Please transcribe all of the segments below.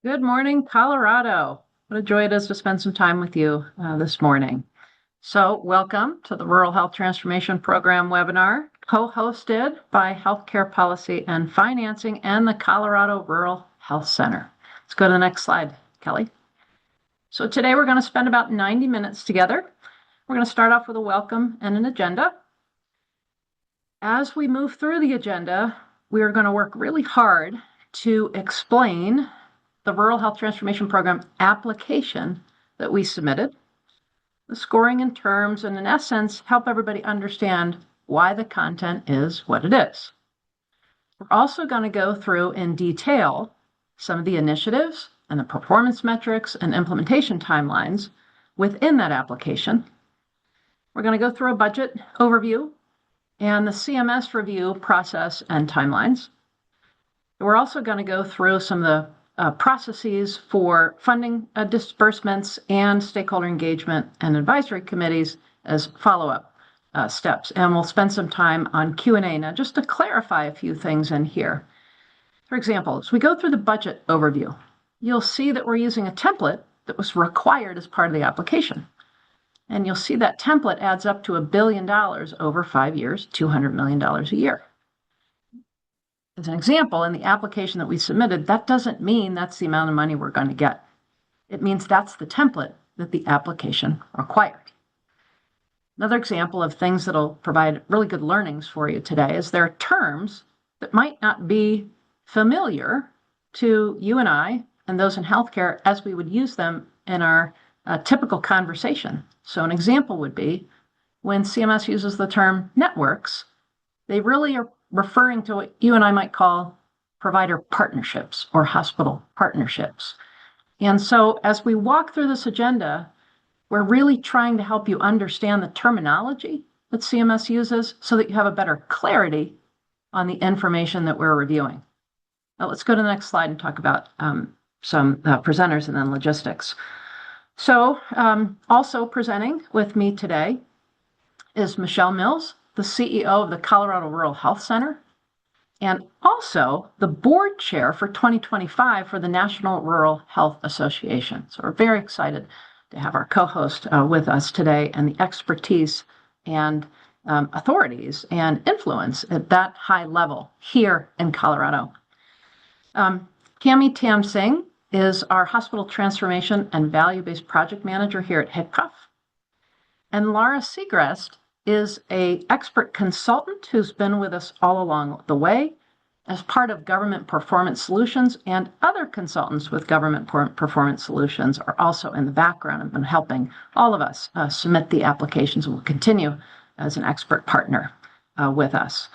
Good morning, Colorado. What a joy it is to spend some time with you this morning. So, welcome to the Rural Health Transformation Program webinar, co-hosted by Healthcare Policy and Financing and the Colorado Rural Health Center. Let's go to the next slide, Kelly. So today we're going to spend about 90 minutes together. We're going to start off with a welcome and an agenda. As we move through the agenda, we are going to work really hard to explain the Rural Health Transformation Program application that we submitted, the scoring and terms, and in essence, help everybody understand why the content is what it is. We're also going to go through in detail some of the initiatives and the performance metrics and implementation timelines within that application. We're going to go through a budget overview and the CMS review process and timelines. We're also going to go through some of the processes for funding disbursements and stakeholder engagement and advisory committees as follow-up steps. And we'll spend some time on Q&A. Now, just to clarify a few things in here. For example, as we go through the budget overview, you'll see that we're using a template that was required as part of the application. And you'll see that template adds up to $1 billion over 5 years, $200 million a year. As an example, in the application that we submitted, that doesn't mean that's the amount of money we're going to get. It means that's the template that the application required. Another example of things that'll provide really good learnings for you today is there are terms that might not be familiar to you and I and those in healthcare as we would use them in our typical conversation. So an example would be when CMS uses the term networks, they really are referring to what you and I might call provider partnerships or hospital partnerships. And so as we walk through this agenda, we're really trying to help you understand the terminology that CMS uses so that you have a better clarity on the information that we're reviewing. Now let's go to the next slide and talk about some presenters and then logistics. So also presenting with me today is Michelle Mills, the CEO of the Colorado Rural Health Center, and also the board chair for 2025 for the National Rural Health Association. So we're very excited to have our co-host with us today and the expertise and authorities and influence at that high level here in Colorado. Cami Tam Singh is our hospital transformation and value-based project manager here at HICPUF. And Laura Segrest is an expert consultant who's been with us all along the way as part of Government Performance Solutions, and other consultants with Government Performance Solutions are also in the background and been helping all of us submit the applications and will continue as an expert partner with us.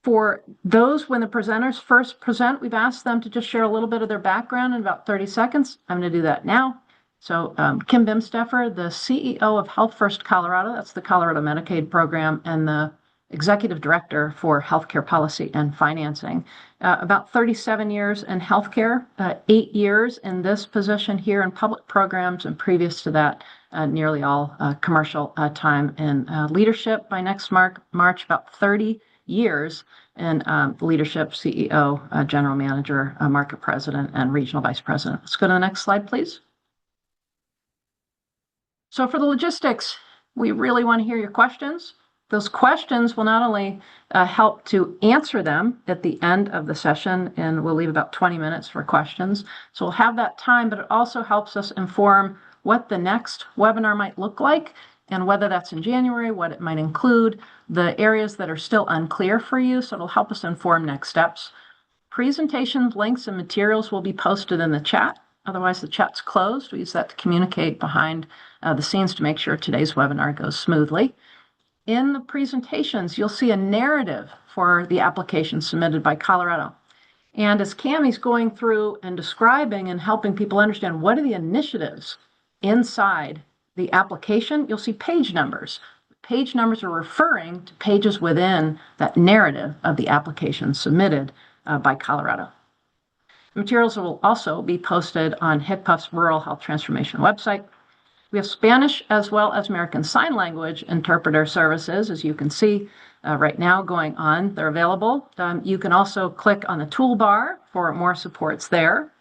For those, when the presenters first present, we've asked them to just share a little bit of their background in about 30 seconds. I'm going to do that now. So Kim Bimsteffer, the CEO of Health First Colorado, that's the Colorado Medicaid program, and the Executive Director for Healthcare Policy and Financing. About 37 years in healthcare, 8 years in this position here in public programs, and previous to that, nearly all commercial time in leadership. By next March, about 30 years in leadership, CEO, general manager, market president, and regional vice president. Let's go to the next slide, please. So for the logistics, we really want to hear your questions. Those questions will not only help to answer them at the end of the session, and we'll leave about 20 minutes for questions. So we'll have that time, but it also helps us inform what the next webinar might look like, and whether that's in January, what it might include, the areas that are still unclear for you. So it'll help us inform next steps. Presentations, links, and materials will be posted in the chat. Otherwise, the chat's closed. We use that to communicate behind the scenes to make sure today's webinar goes smoothly. In the presentations, you'll see a narrative for the application submitted by Colorado. And as Cammie's going through and describing and helping people understand what are the initiatives inside the application, you'll see page numbers. Page numbers are referring to pages within that narrative of the application submitted by Colorado. Materials will also be posted on HICPUF's Rural Health Transformation website. We have Spanish as well as American Sign Language interpreter services, as you can see right now going on. They're available. You can also click on the toolbar for more supports there.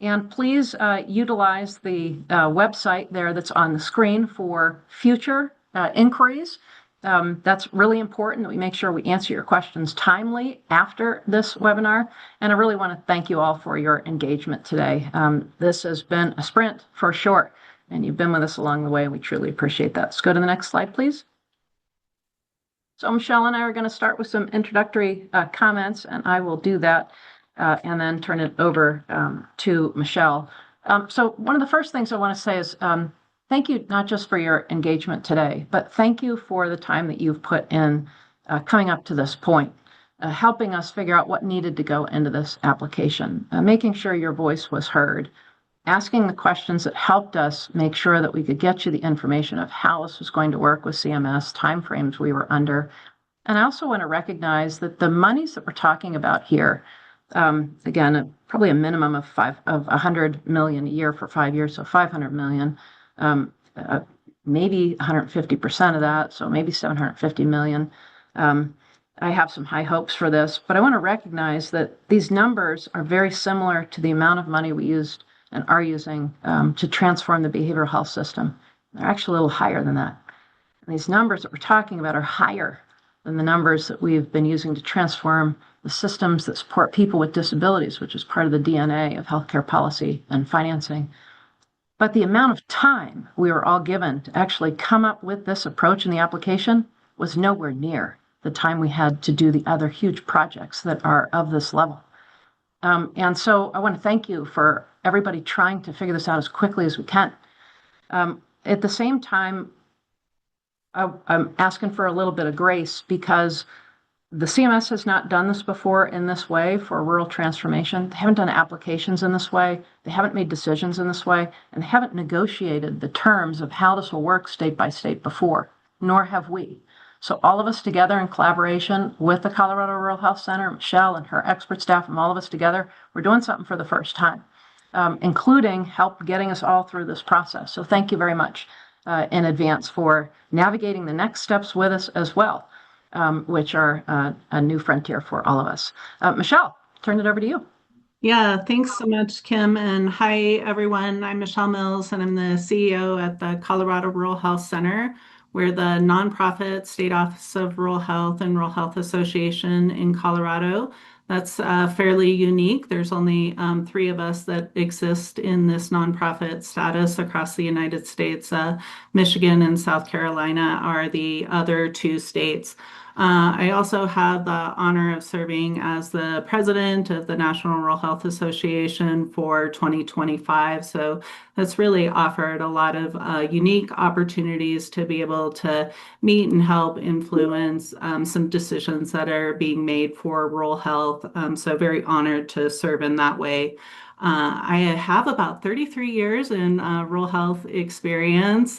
And please utilize the website there that's on the screen for future inquiries. That's really important that we make sure we answer your questions timely after this webinar. And I really want to thank you all for your engagement today. This has been a sprint for sure, and you've been with us along the way. We truly appreciate that. Let's go to the next slide, please. So Michelle and I are going to start with some introductory comments, and I will do that and then turn it over to Michelle. So one of the first things I want to say is thank you not just for your engagement today, but thank you for the time that you've put in coming up to this point, helping us figure out what needed to go into this application, making sure your voice was heard, asking the questions that helped us make sure that we could get you the information of how this was going to work with CMS, timeframes we were under. And I also want to recognize that the monies that we're talking about here, again, probably a minimum of 100 million a year for 5 years, so 500 million, maybe 150% of that, so maybe 750 million. I have some high hopes for this, but I want to recognize that these numbers are very similar to the amount of money we used and are using to transform the behavioral health system. They're actually a little higher than that. And these numbers that we're talking about are higher than the numbers that we've been using to transform the systems that support people with disabilities, which is part of the DNA of healthcare policy and financing. But the amount of time we were all given to actually come up with this approach in the application was nowhere near the time we had to do the other huge projects that are of this level. And so I want to thank you for everybody trying to figure this out as quickly as we can. At the same time, I'm asking for a little bit of grace because the CMS has not done this before in this way for rural transformation. They haven't done applications in this way. They haven't made decisions in this way, and they haven't negotiated the terms of how this will work state by state before, nor have we. So all of us together in collaboration with the Colorado Rural Health Center, Michelle and her expert staff, and all of us together, we're doing something for the first time, including help getting us all through this process. So thank you very much in advance for navigating the next steps with us as well, which are a new frontier for all of us. Michelle, turn it over to you. Yeah, thanks so much, Kim. And hi, everyone. I'm Michelle Mills, and I'm the CEO at the Colorado Rural Health Center. We're the nonprofit State Office of Rural Health and Rural Health Association in Colorado. That's fairly unique. There's only 3 of us that exist in this nonprofit status across the United States. Michigan and South Carolina are the other 2 states. I also have the honor of serving as the president of the National Rural Health Association for 2025. So that's really offered a lot of unique opportunities to be able to meet and help influence some decisions that are being made for rural health. So very honored to serve in that way. I have about 33 years in rural health experience.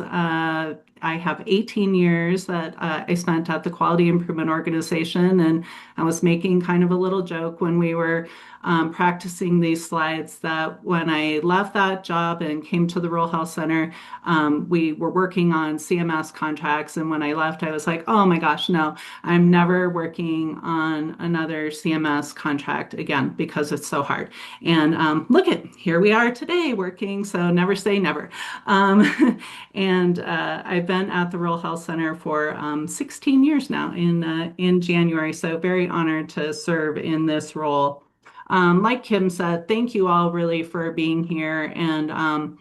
I have 18 years that I spent at the Quality Improvement Organization, and I was making kind of a little joke when we were practicing these slides that when I left that job and came to the Rural Health Center, we were working on CMS contracts, and when I left, I was like, oh my gosh, no, I'm never working on another CMS contract again because it's so hard. And look at, here we are today working, so never say never. And I've been at the Rural Health Center for 16 years now in January, so very honored to serve in this role. Like Kim said, thank you all really for being here, and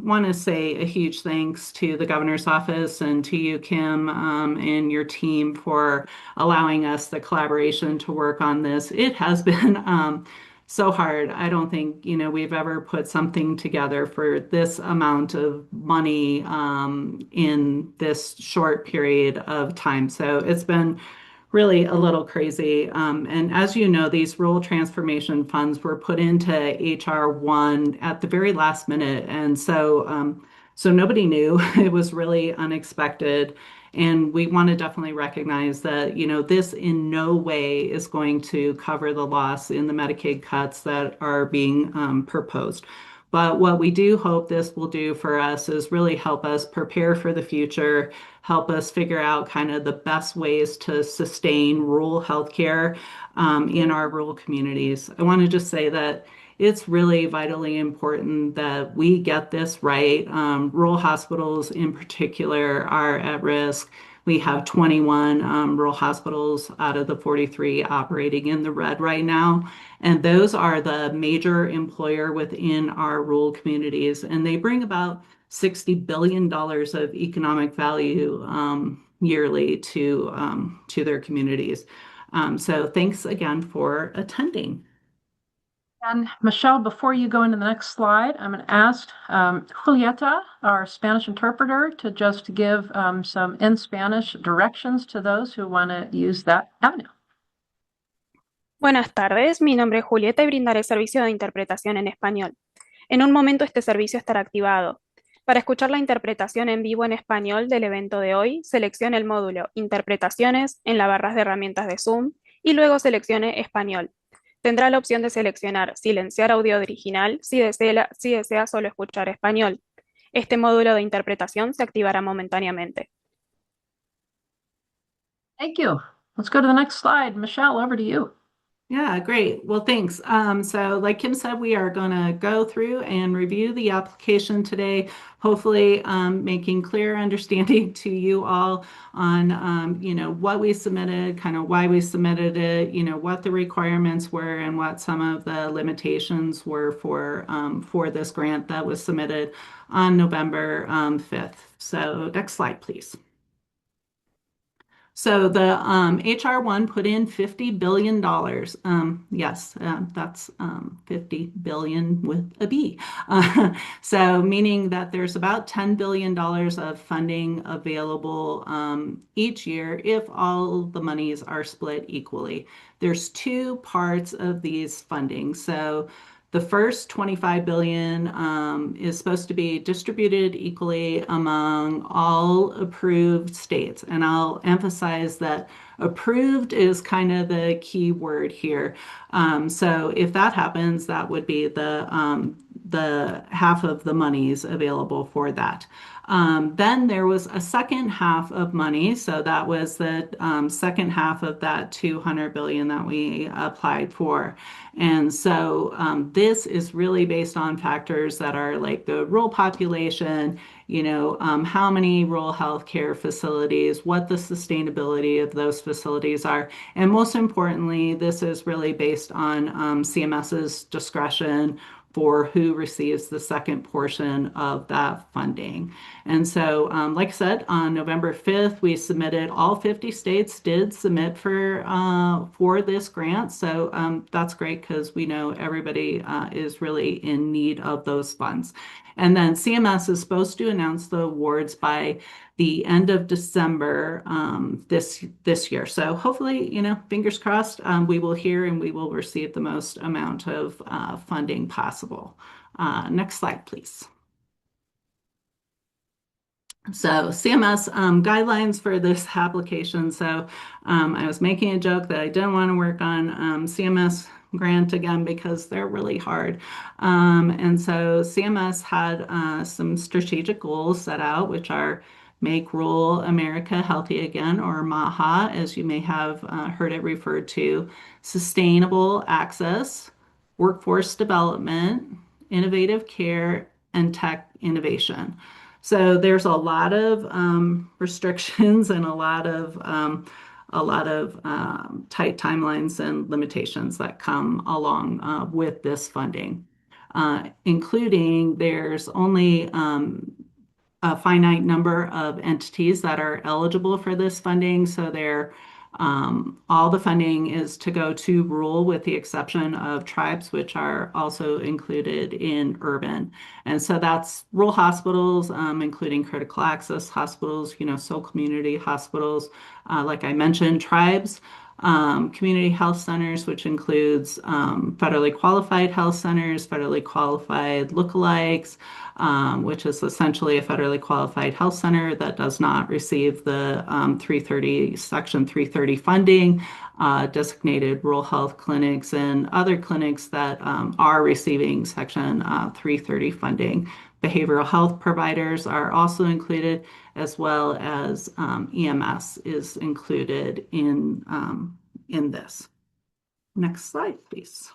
want to say a huge thanks to the governor's office and to you, Kim, and your team for allowing us the collaboration to work on this. It has been so hard. I don't think, we've ever put something together for this amount of money in this short period of time. So it's been really a little crazy. And as you know, these rural transformation funds were put into HR1 at the very last minute. And so nobody knew. It was really unexpected. And we want to definitely recognize that, this in no way is going to cover the loss in the Medicaid cuts that are being proposed. But what we do hope this will do for us is really help us prepare for the future, help us figure out kind of the best ways to sustain rural healthcare in our rural communities. I want to just say that it's really vitally important that we get this right. Rural hospitals in particular are at risk. We have 21 rural hospitals out of the 43 operating in the red right now. And those are the major employer within our rural communities. And they bring about $60 billion of economic value yearly to their communities. So thanks again for attending. And Michelle, before you go into the next slide, I'm going to ask Julieta, our Spanish interpreter, to just give some in Spanish directions to those who want to use that avenue. Buenas tardes, mi nombre es Julieta y brindaré servicio de interpretación en español. En un momento este servicio estará activado. Para escuchar la interpretación en vivo en español del evento de hoy, seleccione el módulo Interpretaciones en la barra de herramientas de Zoom y luego seleccione Español. Tendrá la opción de seleccionar Silenciar audio original si desea solo escuchar español. Este módulo de interpretación se activará momentáneamente. Thank you. Let's go to the next slide. Michelle, over to you. Yeah, great. Well, thanks. So like Kim said, we are going to go through and review the application today, hopefully making clear understanding to you all on, what we submitted, kind of why we submitted it, what the requirements were and what some of the limitations were for this grant that was submitted on November 5th. So next slide, please. So the HR1 put in $50 billion. Yes, that's 50 billion with a B. So meaning that there's about $10 billion of funding available each year if all the monies are split equally. There's two parts of these funding. So the first 25 billion is supposed to be distributed equally among all approved states. And I'll emphasize that approved is kind of the key word here. So if that happens, that would be the half of the monies available for that. Then there was a second half of money. So that was the second half of that 200 billion that we applied for. And so this is really based on factors that are like the rural population, how many rural healthcare facilities, what the sustainability of those facilities are. And most importantly, this is really based on CMS's discretion for who receives the second portion of that funding. And so, like I said, on November 5th, we submitted, all 50 states did submit for this grant. So that's great because we know everybody is really in need of those funds. And then CMS is supposed to announce the awards by the end of December this year. So hopefully, fingers crossed, we will hear and we will receive the most amount of funding possible. Next slide, please. So CMS guidelines for this application. So I was making a joke that I didn't want to work on CMS grant again because they're really hard. And so CMS had some strategic goals set out, which are Make Rural America Healthy Again, or MAHA, as you may have heard it referred to, sustainable access, workforce development, innovative care, and tech innovation. So there's a lot of restrictions and a lot of tight timelines and limitations that come along with this funding, including there's only a finite number of entities that are eligible for this funding. So all the funding is to go to rural with the exception of tribes, which are also included in urban. And so that's rural hospitals, including critical access hospitals, soul community hospitals, like I mentioned, tribes, community health centers, which includes federally qualified health centers, federally qualified lookalikes, which is essentially a federally qualified health center that does not receive the Section 330 funding, designated rural health clinics, and other clinics that are receiving Section 330 funding. Behavioral health providers are also included, as well as EMS is included in this. Next slide, please.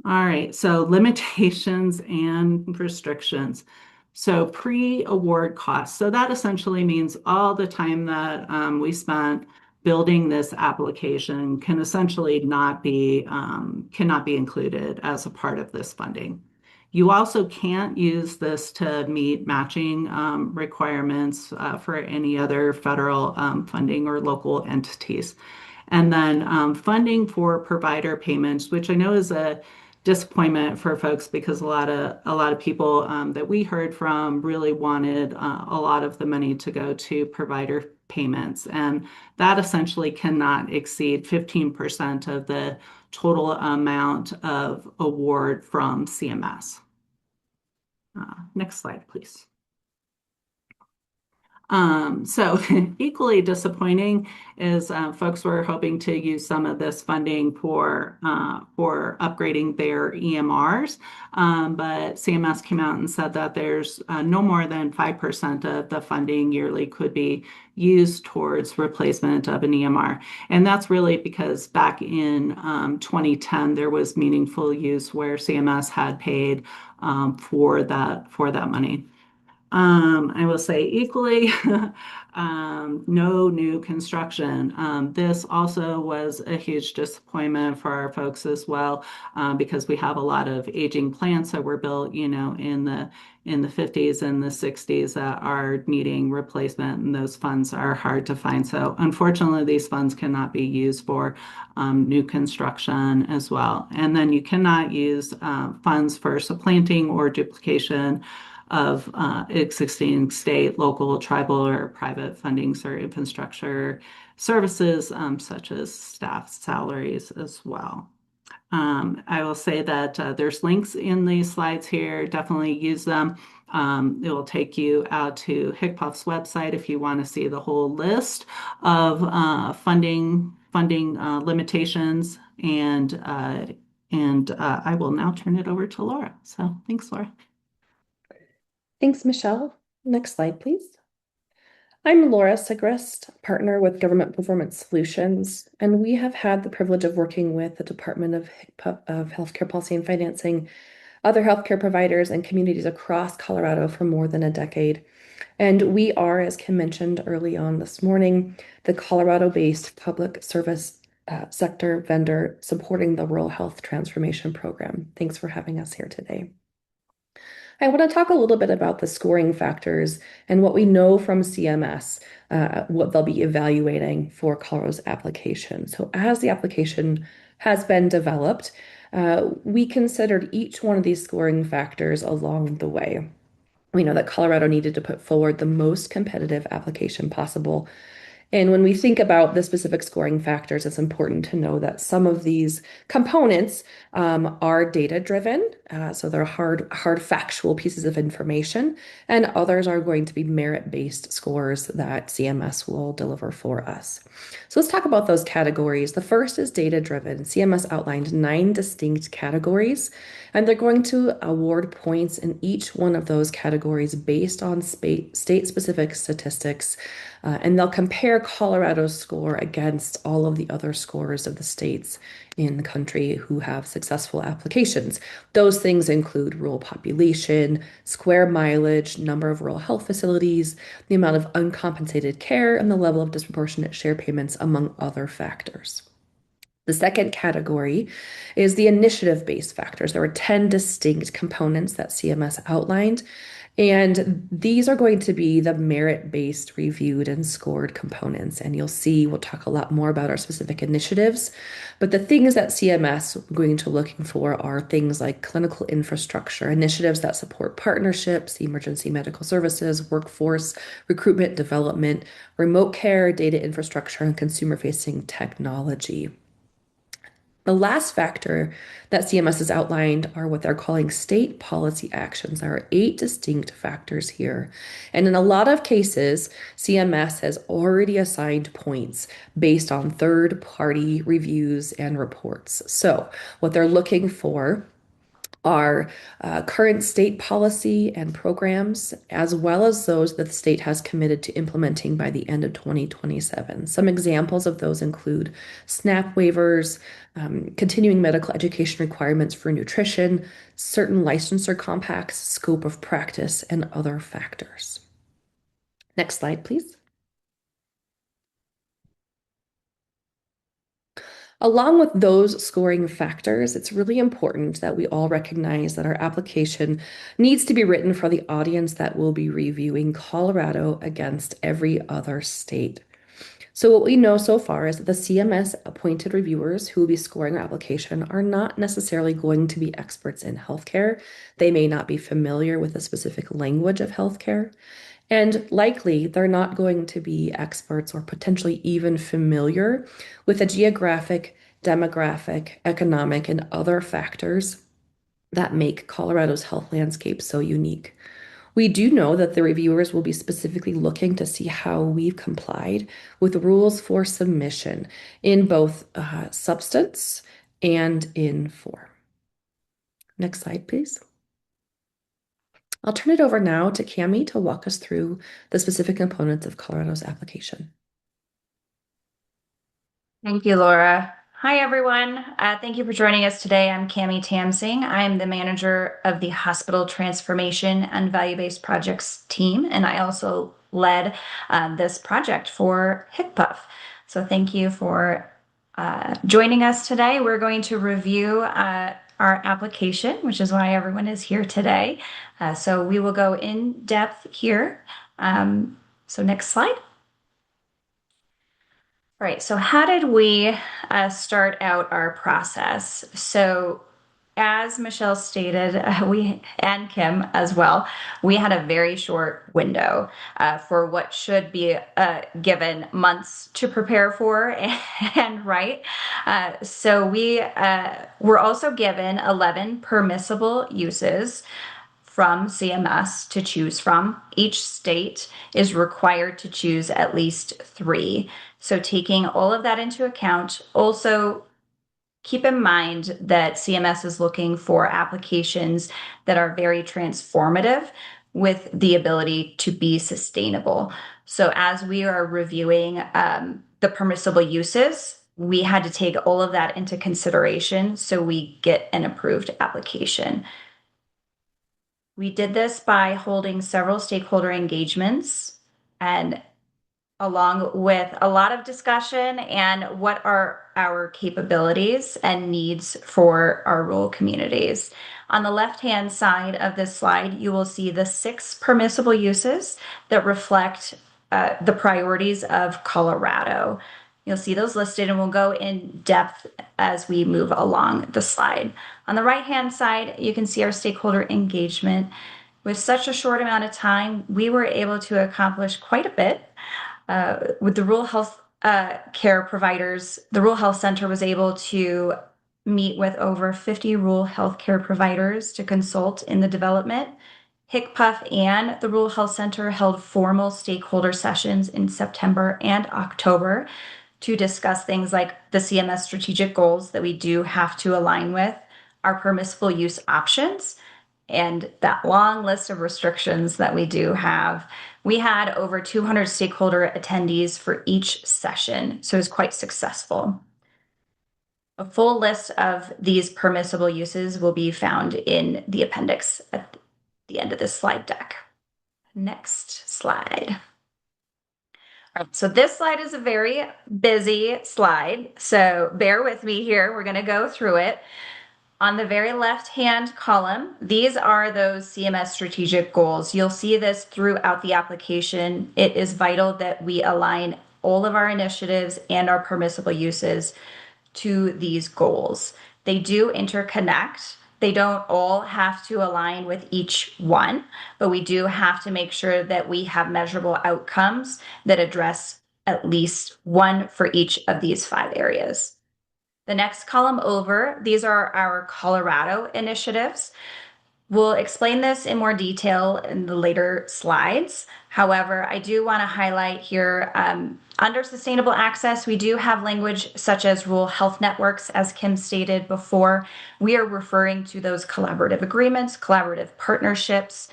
All right, so limitations and restrictions. So pre-award costs. So that essentially means all the time that we spent building this application can essentially cannot be included as a part of this funding. You also can't use this to meet matching requirements for any other federal funding or local entities. And then funding for provider payments, which I know is a disappointment for folks because a lot of people that we heard from really wanted a lot of the money to go to provider payments, and that essentially cannot exceed 15% of the total amount of award from CMS. Next slide, please. So equally disappointing is folks were hoping to use some of this funding for upgrading their EMRs, but CMS came out and said that there's no more than 5% of the funding yearly could be used towards replacement of an EMR. And that's really because back in 2010, there was meaningful use where CMS had paid for that money. I will say equally, no new construction. This also was a huge disappointment for our folks as well, because we have a lot of aging plants that were built, in the 50s and the 60s that are needing replacement, and those funds are hard to find. So unfortunately, these funds cannot be used for new construction as well. And then you cannot use funds for supplanting or duplication of existing state, local, tribal, or private fundings or infrastructure services, such as staff salaries as well. I will say that there's links in these slides here. Definitely use them. It will take you out to HCPF's website if you want to see the whole list of funding limitations. And I will now turn it over to Laura. So thanks, Laura. Thanks, Michelle. Next slide, please. I'm Laura Sigrist, partner with Government Performance Solutions, and we have had the privilege of working with the Department of Healthcare Policy and Financing, other healthcare providers, and communities across Colorado for more than a decade. And we are, as Kim mentioned early on this morning, the Colorado-based public service sector vendor supporting the Rural Health Transformation Program. Thanks for having us here today. I want to talk a little bit about the scoring factors and what we know from CMS, what they'll be evaluating for Colorado's application. So as the application has been developed, we considered each one of these scoring factors along the way. We know that Colorado needed to put forward the most competitive application possible. And when we think about the specific scoring factors, it's important to know that some of these components are data-driven, so they're hard factual pieces of information, and others are going to be merit-based scores that CMS will deliver for us. So let's talk about those categories. The first is data-driven. CMS outlined 9 distinct categories, and they're going to award points in each one of those categories based on state-specific statistics, and they'll compare Colorado's score against all of the other scores of the states in the country who have successful applications. Those things include rural population, square mileage, number of rural health facilities, the amount of uncompensated care, and the level of disproportionate share payments, among other factors. The second category is the initiative-based factors. There were 10 distinct components that CMS outlined, And these are going to be the merit-based reviewed and scored components. And you'll see, we'll talk a lot more about our specific initiatives. But the things that CMS are going to looking for are things like clinical infrastructure, initiatives that support partnerships, emergency medical services, workforce, recruitment, development, remote care, data infrastructure, and consumer-facing technology. The last factor that CMS has outlined are what they're calling state policy actions. There are 8 distinct factors here. And in a lot of cases, CMS has already assigned points based on third-party reviews and reports. So what they're looking for are current state policy and programs, as well as those that the state has committed to implementing by the end of 2027. Some examples of those include SNAP waivers, continuing medical education requirements for nutrition, certain licensure compacts, scope of practice, and other factors. Next slide, please. Along with those scoring factors, it's really important that we all recognize that our application needs to be written for the audience that will be reviewing Colorado against every other state. So what we know so far is that the CMS appointed reviewers who will be scoring our application are not necessarily going to be experts in healthcare. They may not be familiar with the specific language of healthcare. And likely, they're not going to be experts or potentially even familiar with the geographic, demographic, economic, and other factors that make Colorado's health landscape so unique. We do know that the reviewers will be specifically looking to see how we've complied with rules for submission in both substance and in form. Next slide, please. I'll turn it over now to Cami to walk us through the specific components of Colorado's application. Thank you, Laura. Hi, everyone. Thank you for joining us today. I'm Cami Tamsing. I am the manager of the Hospital Transformation and Value-Based Projects team, and I also led this project for HICPUF. So thank you for joining us today. We're going to review our application, which is why everyone is here today. So we will go in depth here. So next slide. All right, so how did we start out our process? So as Michelle stated, we and Kim as well, we had a very short window for what should be given months to prepare for and write. So we were also given 11 permissible uses from CMS to choose from. Each state is required to choose at least 3. So taking all of that into account, also keep in mind that CMS is looking for applications that are very transformative with the ability to be sustainable. So as we are reviewing the permissible uses, we had to take all of that into consideration so we get an approved application. We did this by holding several stakeholder engagements and along with a lot of discussion and what are our capabilities and needs for our rural communities. On the left-hand side of this slide, you will see the 6 permissible uses that reflect the priorities of Colorado. You'll see those listed, and we'll go in depth as we move along the slide. On the right-hand side, you can see our stakeholder engagement. With such a short amount of time, we were able to accomplish quite a bit. With the rural health care providers, the Rural Health Center was able to meet with over 50 rural health care providers to consult in the development. HICPUF and the Rural Health Center held formal stakeholder sessions in September and October to discuss things like the CMS strategic goals that we do have to align with, our permissible use options, and that long list of restrictions that we do have. We had over 200 stakeholder attendees for each session, so it was quite successful. A full list of these permissible uses will be found in the appendix at the end of this slide deck. Next slide. All right, so this slide is a very busy slide, so bear with me here. We're going to go through it. On the very left-hand column, these are those CMS strategic goals. You'll see this throughout the application. It is vital that we align all of our initiatives and our permissible uses to these goals. They do interconnect. They don't all have to align with each one, but we do have to make sure that we have measurable outcomes that address at least one for each of these 5 areas. The next column over, these are our Colorado initiatives. We'll explain this in more detail in the later slides. However, I do want to highlight here, under sustainable access, we do have language such as rural health networks, as Kim stated before. We are referring to those collaborative agreements, collaborative partnerships.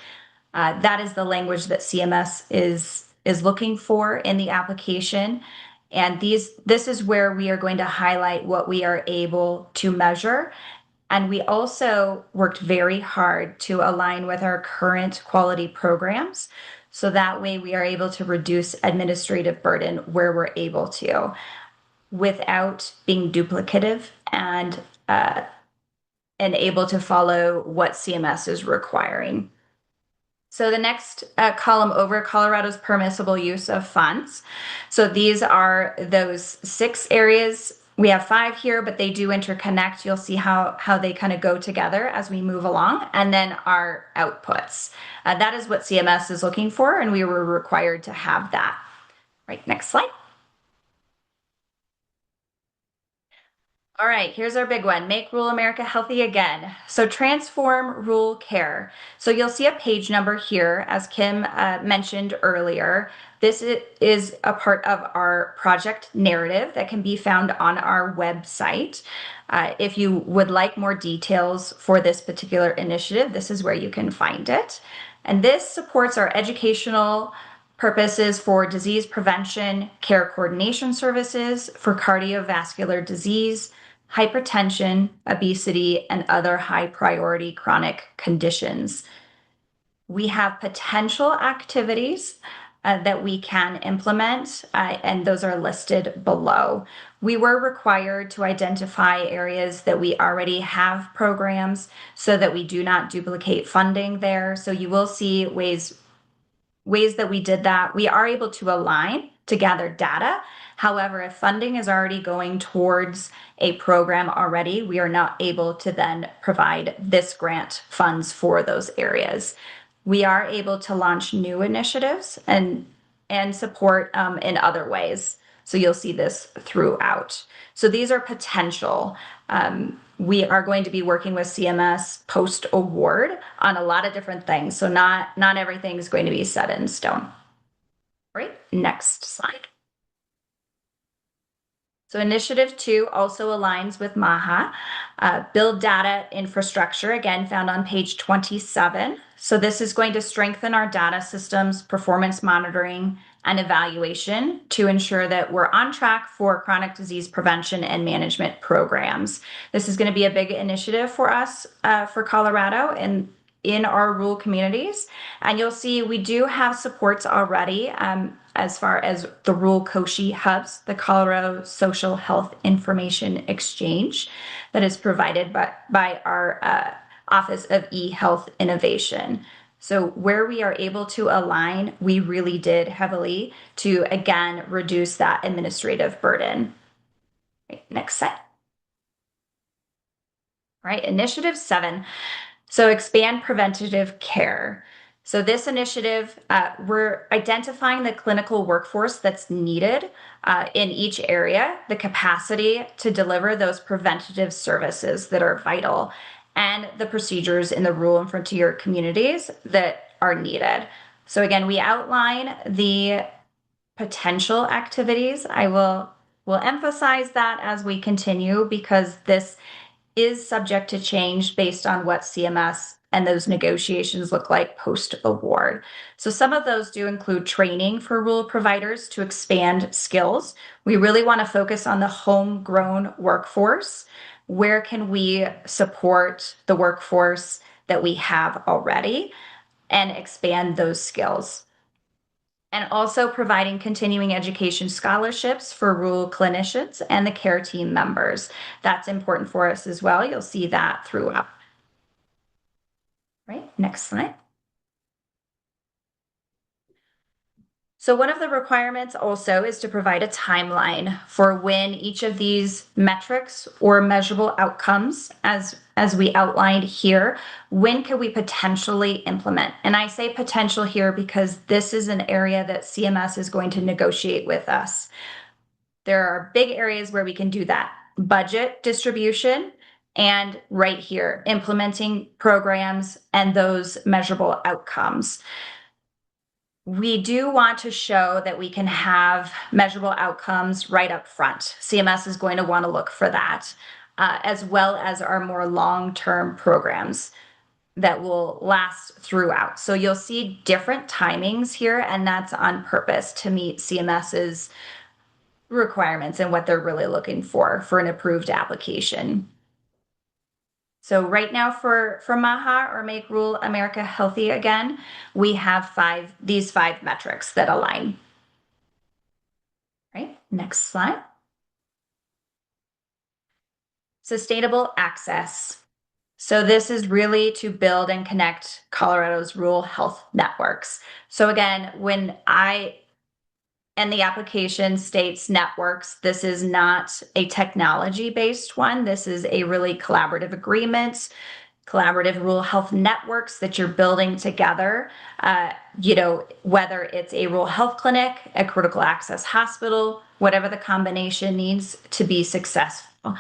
That is the language that CMS is looking for in the application. And this is where we are going to highlight what we are able to measure. And we also worked very hard to align with our current quality programs. So that way we are able to reduce administrative burden where we're able to without being duplicative and able to follow what CMS is requiring. So the next column over, Colorado's permissible use of funds. So these are those 6 areas. We have 5 here, but they do interconnect. You'll see how they kind of go together as we move along. And then our outputs. That is what CMS is looking for, and we were required to have that. Right, next slide. All right, here's our big one, make rural America healthy again. So transform rural care. So you'll see a page number here, as Kim mentioned earlier. This is a part of our project narrative that can be found on our website. If you would like more details for this particular initiative, this is where you can find it. And this supports our educational purposes for disease prevention, care coordination services for cardiovascular disease, hypertension, obesity, and other high priority chronic conditions. We have potential activities that we can implement, and those are listed below. We were required to identify areas that we already have programs so that we do not duplicate funding there. So you will see ways that we did that. We are able to align to gather data. However, if funding is already going towards a program already, we are not able to then provide this grant funds for those areas. We are able to launch new initiatives and support in other ways. So you'll see this throughout. So these are potential. We are going to be working with CMS post-award on a lot of different things. So not everything is going to be set in stone. All right, next slide. So Initiative 2 also aligns with MAHA. Build data infrastructure, again, found on page 27. So this is going to strengthen our data systems, performance monitoring, and evaluation to ensure that we're on track for chronic disease prevention and management programs. This is going to be a big initiative for us, for Colorado, and in our rural communities. And you'll see we do have supports already as far as the rural COSHI hubs, the Colorado Social Health Information Exchange, that is provided by our Office of eHealth Innovation. So where we are able to align, we really did heavily to, again, reduce that administrative burden. Right, next slide. All right, Initiative 7. So expand preventative care. So this initiative, we're identifying the clinical workforce that's needed in each area, the capacity to deliver those preventative services that are vital, and the procedures in the rural and frontier communities that are needed. So again, we outline the potential activities. We'll emphasize that as we continue, because this is subject to change based on what CMS and those negotiations look like post-award. So some of those do include training for rural providers to expand skills. We really want to focus on the homegrown workforce. Where can we support the workforce that we have already and expand those skills? and also providing continuing education scholarships for rural clinicians and the care team members. That's important for us as well. You'll see that throughout. Right, next slide. So one of the requirements also is to provide a timeline for when each of these metrics or measurable outcomes, as we outlined here, when could we potentially implement? And I say potential here because this is an area that CMS is going to negotiate with us. There are big areas where we can do that. Budget distribution, and right here, implementing programs and those measurable outcomes. We do want to show that we can have measurable outcomes right up front. CMS is going to want to look for that, as well as our more long-term programs that will last throughout. So you'll see different timings here, and that's on purpose to meet CMS's requirements and what they're really looking for an approved application. So right now for MAHA, or Make Rural America Healthy Again, we have these five metrics that align. Right, next slide. Sustainable access. So this is really to build and connect Colorado's rural health networks. So again, and the application states networks, this is not a technology-based one. This is a really collaborative agreement, collaborative rural health networks that you're building together, whether it's a rural health clinic, a critical access hospital, whatever the combination needs to be successful.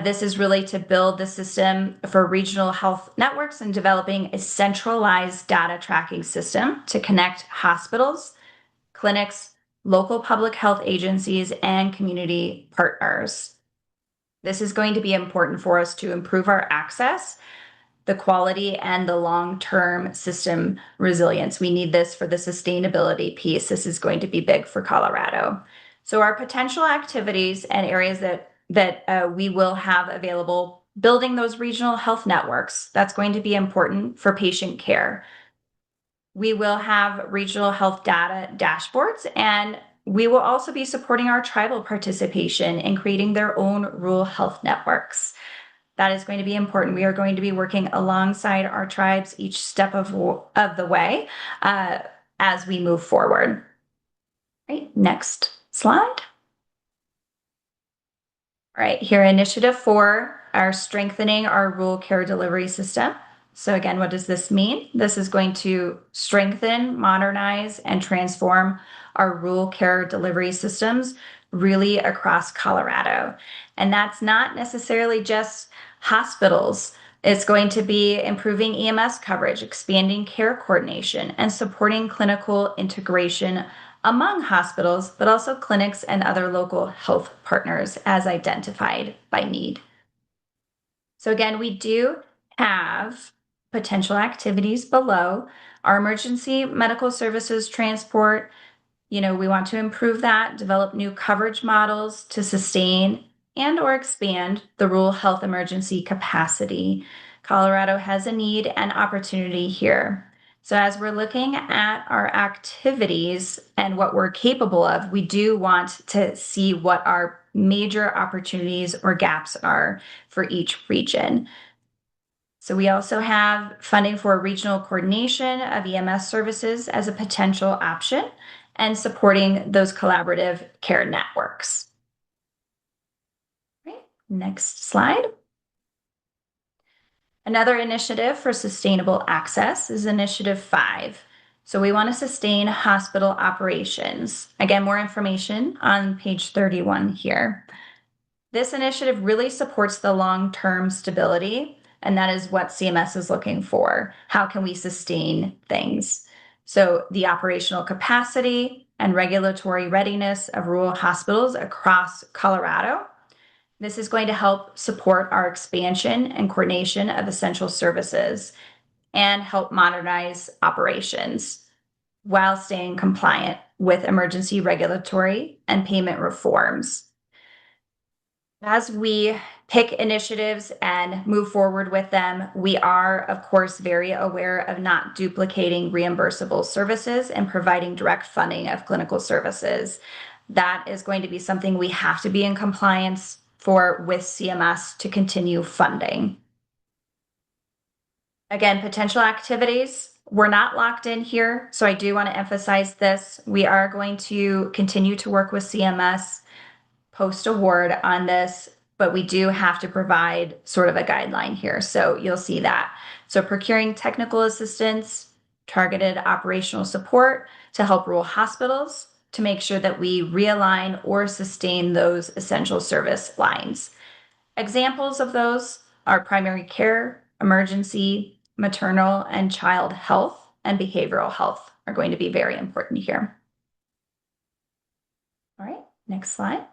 This is really to build the system for regional health networks and developing a centralized data tracking system to connect hospitals, clinics, local public health agencies, and community partners. This is going to be important for us to improve our access, the quality, and the long-term system resilience. We need this for the sustainability piece. This is going to be big for Colorado. So our potential activities and areas that we will have available, building those regional health networks, that's going to be important for patient care. We will have regional health data dashboards, and we will also be supporting our tribal participation in creating their own rural health networks. That is going to be important. We are going to be working alongside our tribes each step of the way as we move forward. Right, next slide. All right, here, initiative 4 are strengthening our rural care delivery system. So again, what does this mean? This is going to strengthen, modernize, and transform our rural care delivery systems really across Colorado. And that's not necessarily just hospitals. It's going to be improving EMS coverage, expanding care coordination, and supporting clinical integration among hospitals, but also clinics and other local health partners as identified by need. So again, we do have potential activities below. Our emergency medical services transport, we want to improve that, develop new coverage models to sustain and or expand the rural health emergency capacity. Colorado has a need and opportunity here. So as we're looking at our activities and what we're capable of, we do want to see what our major opportunities or gaps are for each region. So we also have funding for regional coordination of EMS services as a potential option and supporting those collaborative care networks. Right, next slide. Another initiative for sustainable access is Initiative 5. So we want to sustain hospital operations. Again, more information on page 31 here. This initiative really supports the long-term stability, and that is what CMS is looking for. How can we sustain things? So the operational capacity and regulatory readiness of rural hospitals across Colorado. This is going to help support our expansion and coordination of essential services and help modernize operations while staying compliant with emergency regulatory and payment reforms. As we pick initiatives and move forward with them. We are, of course, very aware of not duplicating reimbursable services and providing direct funding of clinical services. That is going to be something we have to be in compliance for with CMS to continue funding. Again, potential activities, we're not locked in here, so I do want to emphasize this. We are going to continue to work with CMS post-award on this, but we do have to provide sort of a guideline here. So you'll see that. So procuring technical assistance, targeted operational support to help rural hospitals to make sure that we realign or sustain those essential service lines. Examples of those are primary care, emergency, maternal and child health, and behavioral health are going to be very important here. All right, next slide.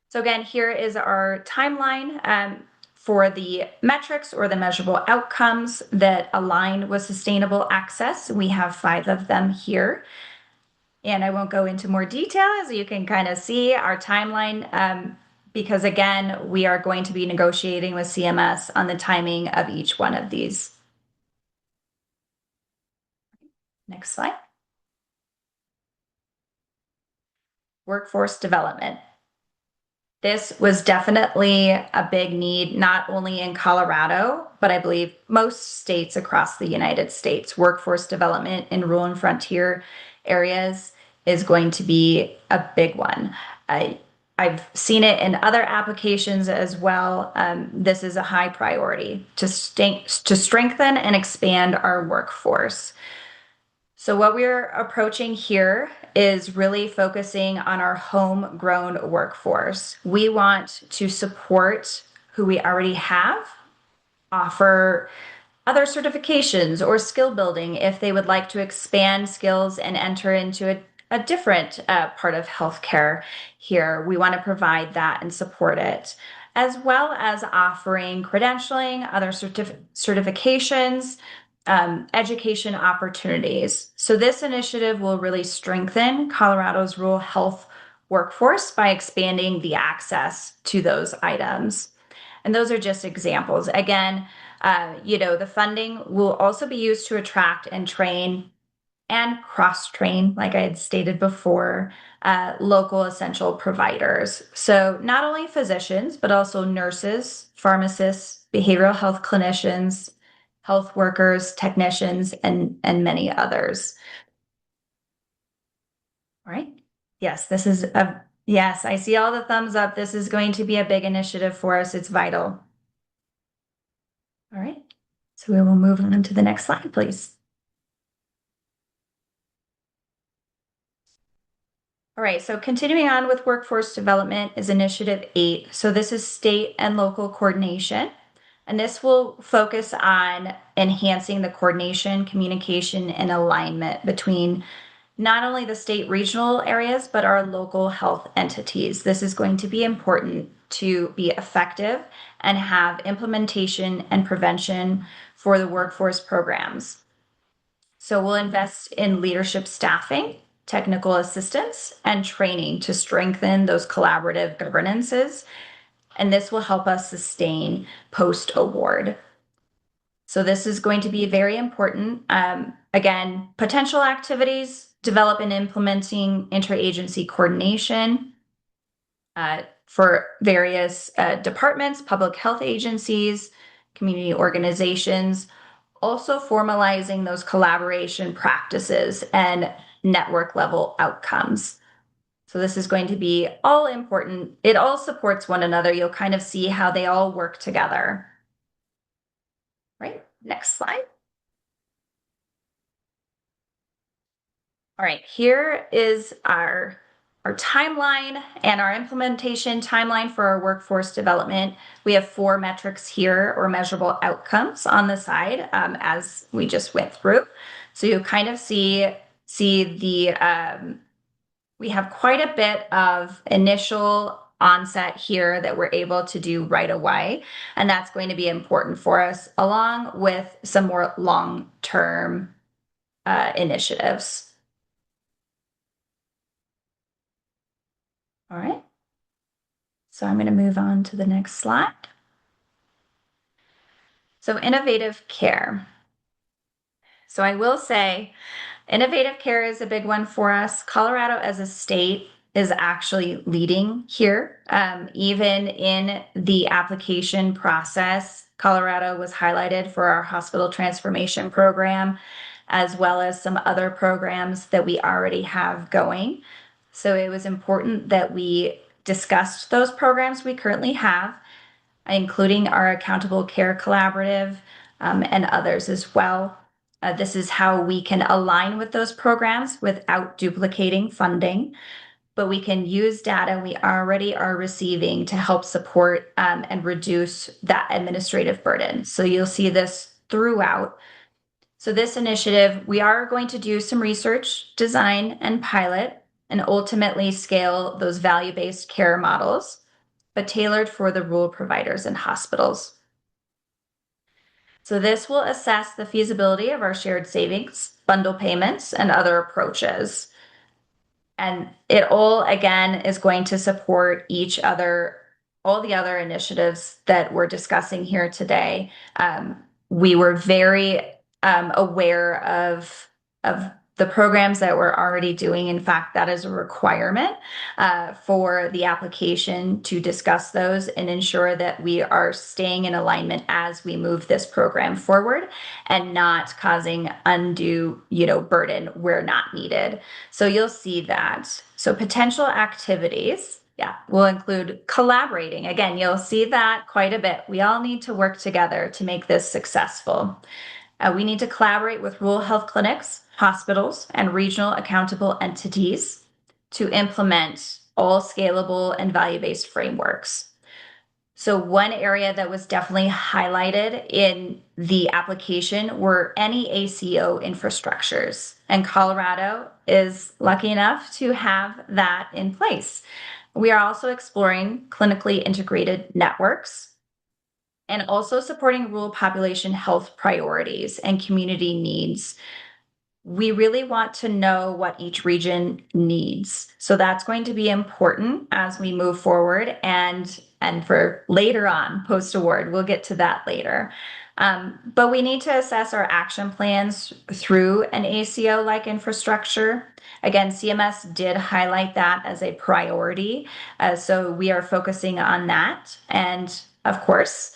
So again, here is our timeline for the metrics or the measurable outcomes that align with sustainable access. We have 5 of them here. And I won't go into more detail, as you can kind of see our timeline, because again, we are going to be negotiating with CMS on the timing of each one of these. Next slide. Workforce development. This was definitely a big need, not only in Colorado, but I believe most states across the United States. Workforce development in rural and frontier areas is going to be a big one. I've seen it in other applications as well. This is a high priority to strengthen and expand our workforce. So what we're approaching here is really focusing on our homegrown workforce. We want to support who we already have, offer other certifications or skill building if they would like to expand skills and enter into a different part of healthcare here. We want to provide that and support it, as well as offering credentialing, other certifications, education opportunities. So this initiative will really strengthen Colorado's rural health workforce by expanding the access to those items. And those are just examples. Again, the funding will also be used to attract and train and cross-train, like I had stated before, local essential providers. So not only physicians, but also nurses, pharmacists, behavioral health clinicians, health workers, technicians, and many others. All right. Yes, yes, I see all the thumbs up. This is going to be a big initiative for us. It's vital. All right. So we will move on to the next slide, please. All right, so continuing on with workforce development is Initiative 8. So this is state and local coordination. And this will focus on enhancing the coordination, communication, and alignment between not only the state regional areas, but our local health entities. This is going to be important to be effective and have implementation and prevention for the workforce programs. So we'll invest in leadership staffing, technical assistance, and training to strengthen those collaborative governances. And this will help us sustain post-award. So this is going to be very important. Again, potential activities, develop and implementing interagency coordination for various departments, public health agencies, community organizations, also formalizing those collaboration practices and network level outcomes. So this is going to be all important. It all supports one another. You'll kind of see how they all work together. Right, next slide. All right, here is our timeline and our implementation timeline for our workforce development. We have 4 metrics here, or measurable outcomes on the side, as we just went through. So you kind of see the we have quite a bit of initial onset here that we're able to do right away, and that's going to be important for us, along with some more long-term initiatives. All right. So I'm going to move on to the next slide. So innovative care. So I will say innovative care is a big one for us. Colorado as a state is actually leading here. Even in the application process, Colorado was highlighted for our hospital transformation program, as well as some other programs that we already have going. So it was important that we discussed those programs we currently have, including our Accountable Care Collaborative, and others as well. This is how we can align with those programs without duplicating funding, but we can use data we already are receiving to help support and reduce that administrative burden. So you'll see this throughout. So this initiative, we are going to do some research, design, and pilot, and ultimately scale those value-based care models, but tailored for the rural providers and hospitals. So this will assess the feasibility of our shared savings, bundle payments, and other approaches. And it all, again, is going to support all the other initiatives that we're discussing here today. We were very aware of the programs that we're already doing. In fact, that is a requirement for the application to discuss those and ensure that we are staying in alignment as we move this program forward and not causing undue, burden where not needed. So you'll see that. So potential activities, will include collaborating. Again, you'll see that quite a bit. We all need to work together to make this successful. We need to collaborate with rural health clinics, hospitals, and regional accountable entities to implement all scalable and value-based frameworks. So one area that was definitely highlighted in the application were any ACO infrastructures, and Colorado is lucky enough to have that in place. We are also exploring clinically integrated networks and also supporting rural population health priorities and community needs. We really want to know what each region needs. So that's going to be important as we move forward and for later on post-award. We'll get to that later. But we need to assess our action plans through an ACO-like infrastructure. Again, CMS did highlight that as a priority. So we are focusing on that. And of course,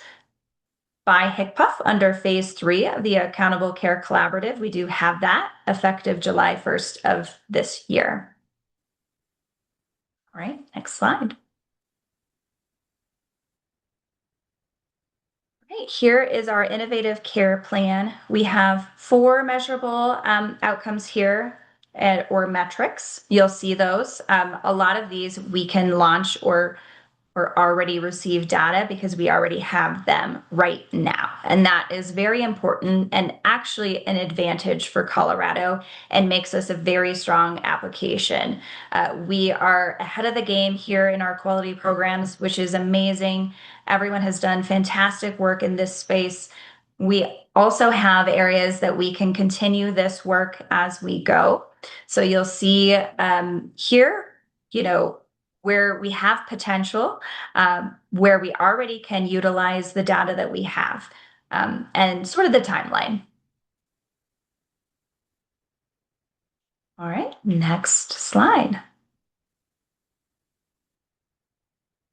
by HCPF under phase 3 of the Accountable Care Collaborative. We do have that effective July 1st of this year. All right, next slide. Okay, here is our innovative care plan. We have 4 measurable outcomes here or metrics. You'll see those. A lot of these we can launch or already receive data because we already have them right now. And that is very important and actually an advantage for Colorado and makes us a very strong application. We are ahead of the game here in our quality programs, which is amazing. Everyone has done fantastic work in this space. We also have areas that we can continue this work as we go. So you'll see here, where we have potential, where we already can utilize the data that we have, and sort of the timeline. All right, next slide.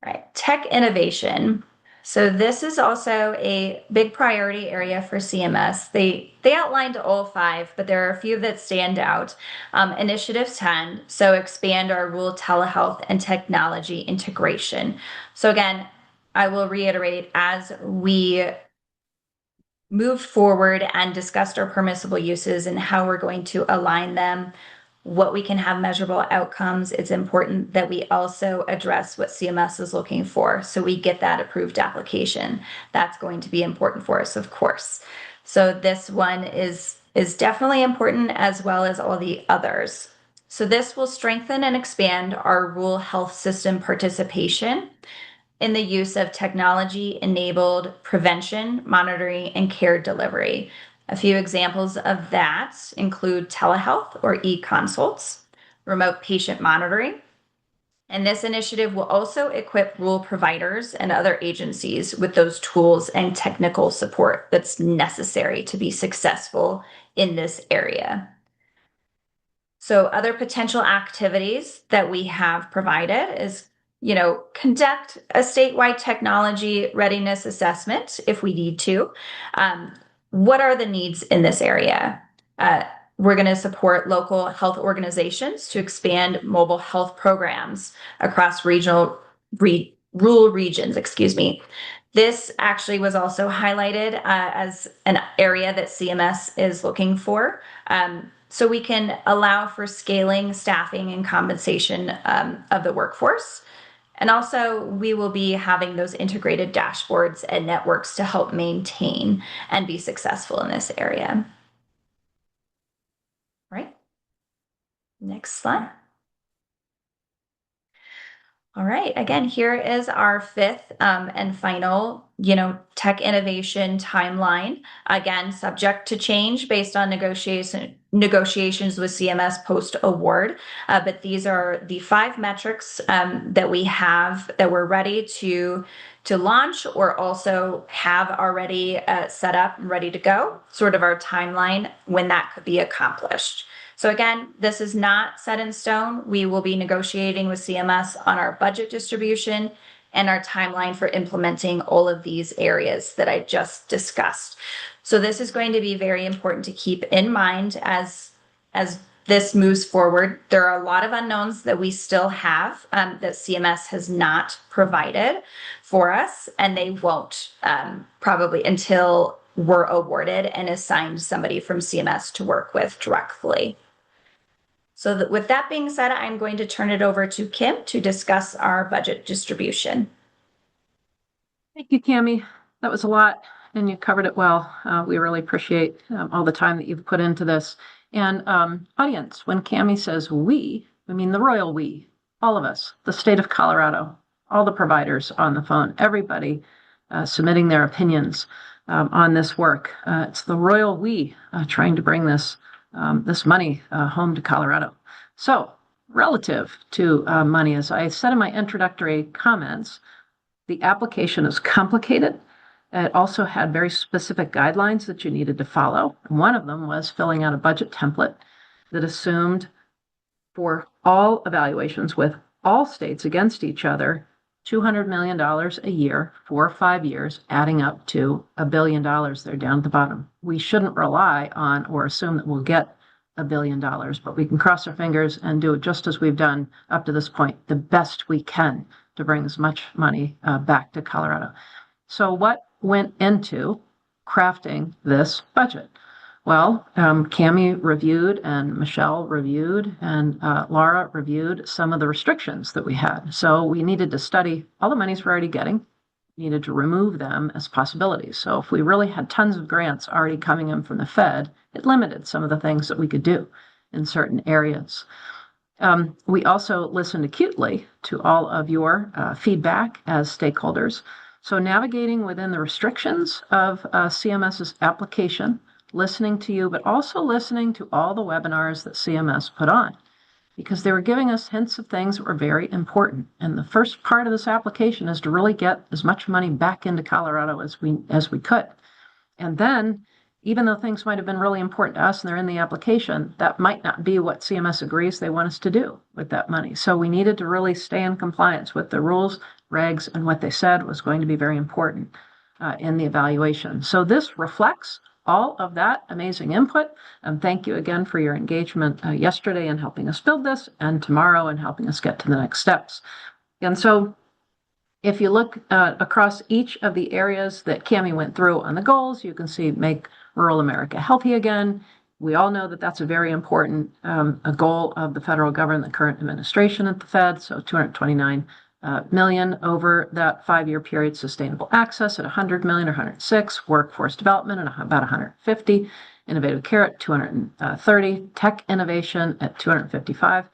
All right, tech innovation. So this is also a big priority area for CMS. They outlined all 5, but there are a few that stand out. Initiative 10, so expand our rural telehealth and technology integration. So again, I will reiterate, as we moved forward and discussed our permissible uses and how we're going to align them, what we can have measurable outcomes, it's important that we also address what CMS is looking for so we get that approved application. That's going to be important for us, of course. So this one is definitely important, as well as all the others. So this will strengthen and expand our rural health system participation in the use of technology-enabled prevention, monitoring, and care delivery. A few examples of that include telehealth or e-consults, remote patient monitoring, And this initiative will also equip rural providers and other agencies with those tools and technical support that's necessary to be successful in this area. So other potential activities that we have provided is, conduct a statewide technology readiness assessment if we need to. What are the needs in this area? We're going to support local health organizations to expand mobile health programs across rural regions, This actually was also highlighted as an area that CMS is looking for. So we can allow for scaling, staffing, and compensation of the workforce. And also, we will be having those integrated dashboards and networks to help maintain and be successful in this area. Right? Next slide. All right, again, here is our fifth and final, tech innovation timeline. Again, subject to change based on negotiations with CMS post-award. But these are the 5 metrics that we have that we're ready to launch or also have already set up and ready to go, sort of our timeline when that could be accomplished. So again, this is not set in stone. We will be negotiating with CMS on our budget distribution and our timeline for implementing all of these areas that I just discussed. So this is going to be very important to keep in mind as this moves forward. There are a lot of unknowns that we still have that CMS has not provided for us, and they won't probably until we're awarded and assigned somebody from CMS to work with directly. So with that being said, I'm going to turn it over to Kim to discuss our budget distribution. Thank you, Cammie. That was a lot, and you covered it well. We really appreciate all the time that you've put into this. And audience, when Cammie says we, I mean the royal we, all of us, the state of Colorado, all the providers on the phone, everybody submitting their opinions on this work. It's the royal we trying to bring this money home to Colorado. So relative to money, as I said in my introductory comments, the application is complicated. It also had very specific guidelines that you needed to follow. One of them was filling out a budget template that assumed for all evaluations with all states against each other, $200 million a year for 5 years, adding up to $1 billion there down at the bottom. We shouldn't rely on or assume that we'll get $1 billion, but we can cross our fingers and do it just as we've done up to this point, the best we can to bring as much money back to Colorado. So what went into crafting this budget? Well, Cammie reviewed and Michelle reviewed and Laura reviewed some of the restrictions that we had. So we needed to study all the monies we're already getting, needed to remove them as possibilities. So if we really had tons of grants already coming in from the Fed, it limited some of the things that we could do in certain areas. We also listened acutely to all of your feedback as stakeholders. So navigating within the restrictions of CMS's application, listening to you, but also listening to all the webinars that CMS put on, because they were giving us hints of things that were very important. And the first part of this application is to really get as much money back into Colorado as we could. And then, even though things might have been really important to us and they're in the application, that might not be what CMS agrees they want us to do with that money. So we needed to really stay in compliance with the rules, regs, and what they said was going to be very important in the evaluation. So this reflects all of that amazing input. And thank you again for your engagement yesterday in helping us build this and tomorrow in helping us get to the next steps. And so if you look across each of the areas that Cammie went through on the goals, you can see make rural America healthy again. We all know that that's a very important a goal of the federal government, the current administration at the Fed. So 229 million over that 5-year period, sustainable access at 100 million or 106, workforce development at about 150, innovative care at 230, tech innovation at 255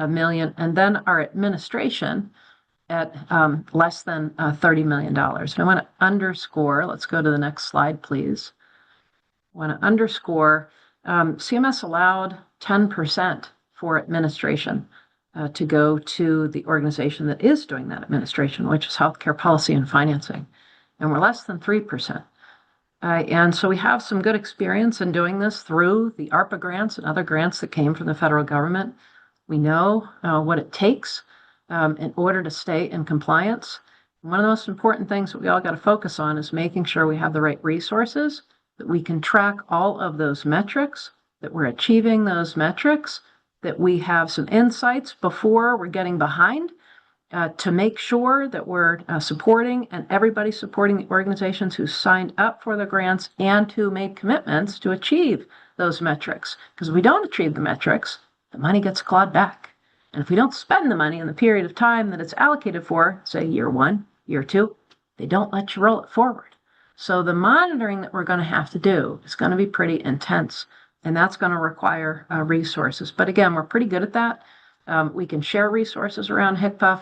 million, and then our administration at less than $30 million. And I want to underscore, let's go to the next slide, please. I want to underscore CMS allowed 10% for administration. to go to the organization that is doing that administration, which is healthcare policy and financing. And we're less than 3%. And so we have some good experience in doing this through the ARPA grants and other grants that came from the federal government. We know what it takes in order to stay in compliance. One of the most important things that we all got to focus on is making sure we have the right resources, that we can track all of those metrics, that we're achieving those metrics, that we have some insights before we're getting behind, to make sure that we're supporting and everybody supporting the organizations who signed up for the grants and who made commitments to achieve those metrics. Because if we don't achieve the metrics, the money gets clawed back. And if we don't spend the money in the period of time that it's allocated for, say year 1, year 2, they don't let you roll it forward. So the monitoring that we're going to have to do is going to be pretty intense, and that's going to require resources. But again, we're pretty good at that. We can share resources around HCPF.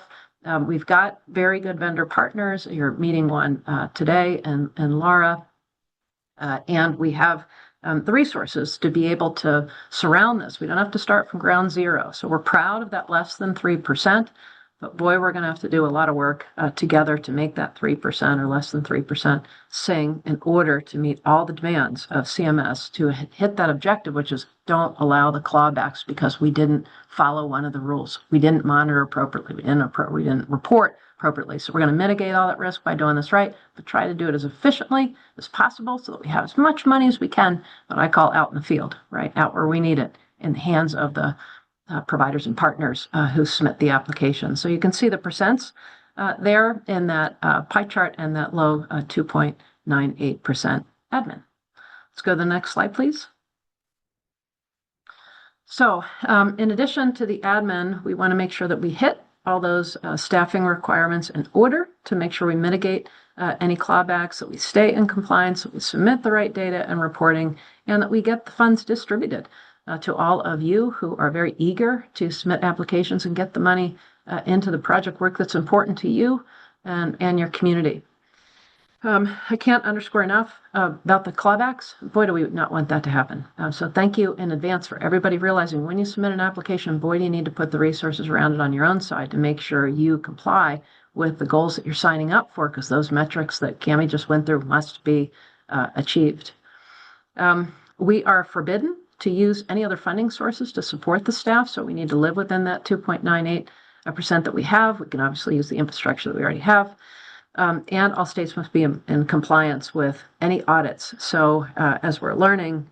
We've got very good vendor partners. You're meeting one today, and Laura, and we have the resources to be able to surround this. We don't have to start from ground zero. So we're proud of that less than 3%, but boy, we're going to have to do a lot of work together to make that 3% or less than 3% sing in order to meet all the demands of CMS to hit that objective, which is don't allow the clawbacks because we didn't follow one of the rules. We didn't monitor appropriately. We didn't report appropriately. So we're going to mitigate all that risk by doing this right, but try to do it as efficiently as possible so that we have as much money as we can, what I call out in the field, right? Out where we need it, in the hands of the providers and partners who submit the application. So you can see the percents there in that pie chart and that low 2.98% admin. Let's go to the next slide, please. So in addition to the admin, we want to make sure that we hit all those staffing requirements in order to make sure we mitigate any clawbacks, that we stay in compliance, that we submit the right data and reporting, and that we get the funds distributed to all of you who are very eager to submit applications and get the money into the project work that's important to you and your community. I can't underscore enough about the clawbacks. Boy, do we not want that to happen. So thank you in advance for everybody realizing when you submit an application, boy, do you need to put the resources around it on your own side to make sure you comply with the goals that you're signing up for, because those metrics that Cammie just went through must be achieved. We are forbidden to use any other funding sources to support the staff, so we need to live within that 2.98% that we have. We can obviously use the infrastructure that we already have. And all states must be in compliance with any audits. So as we're learning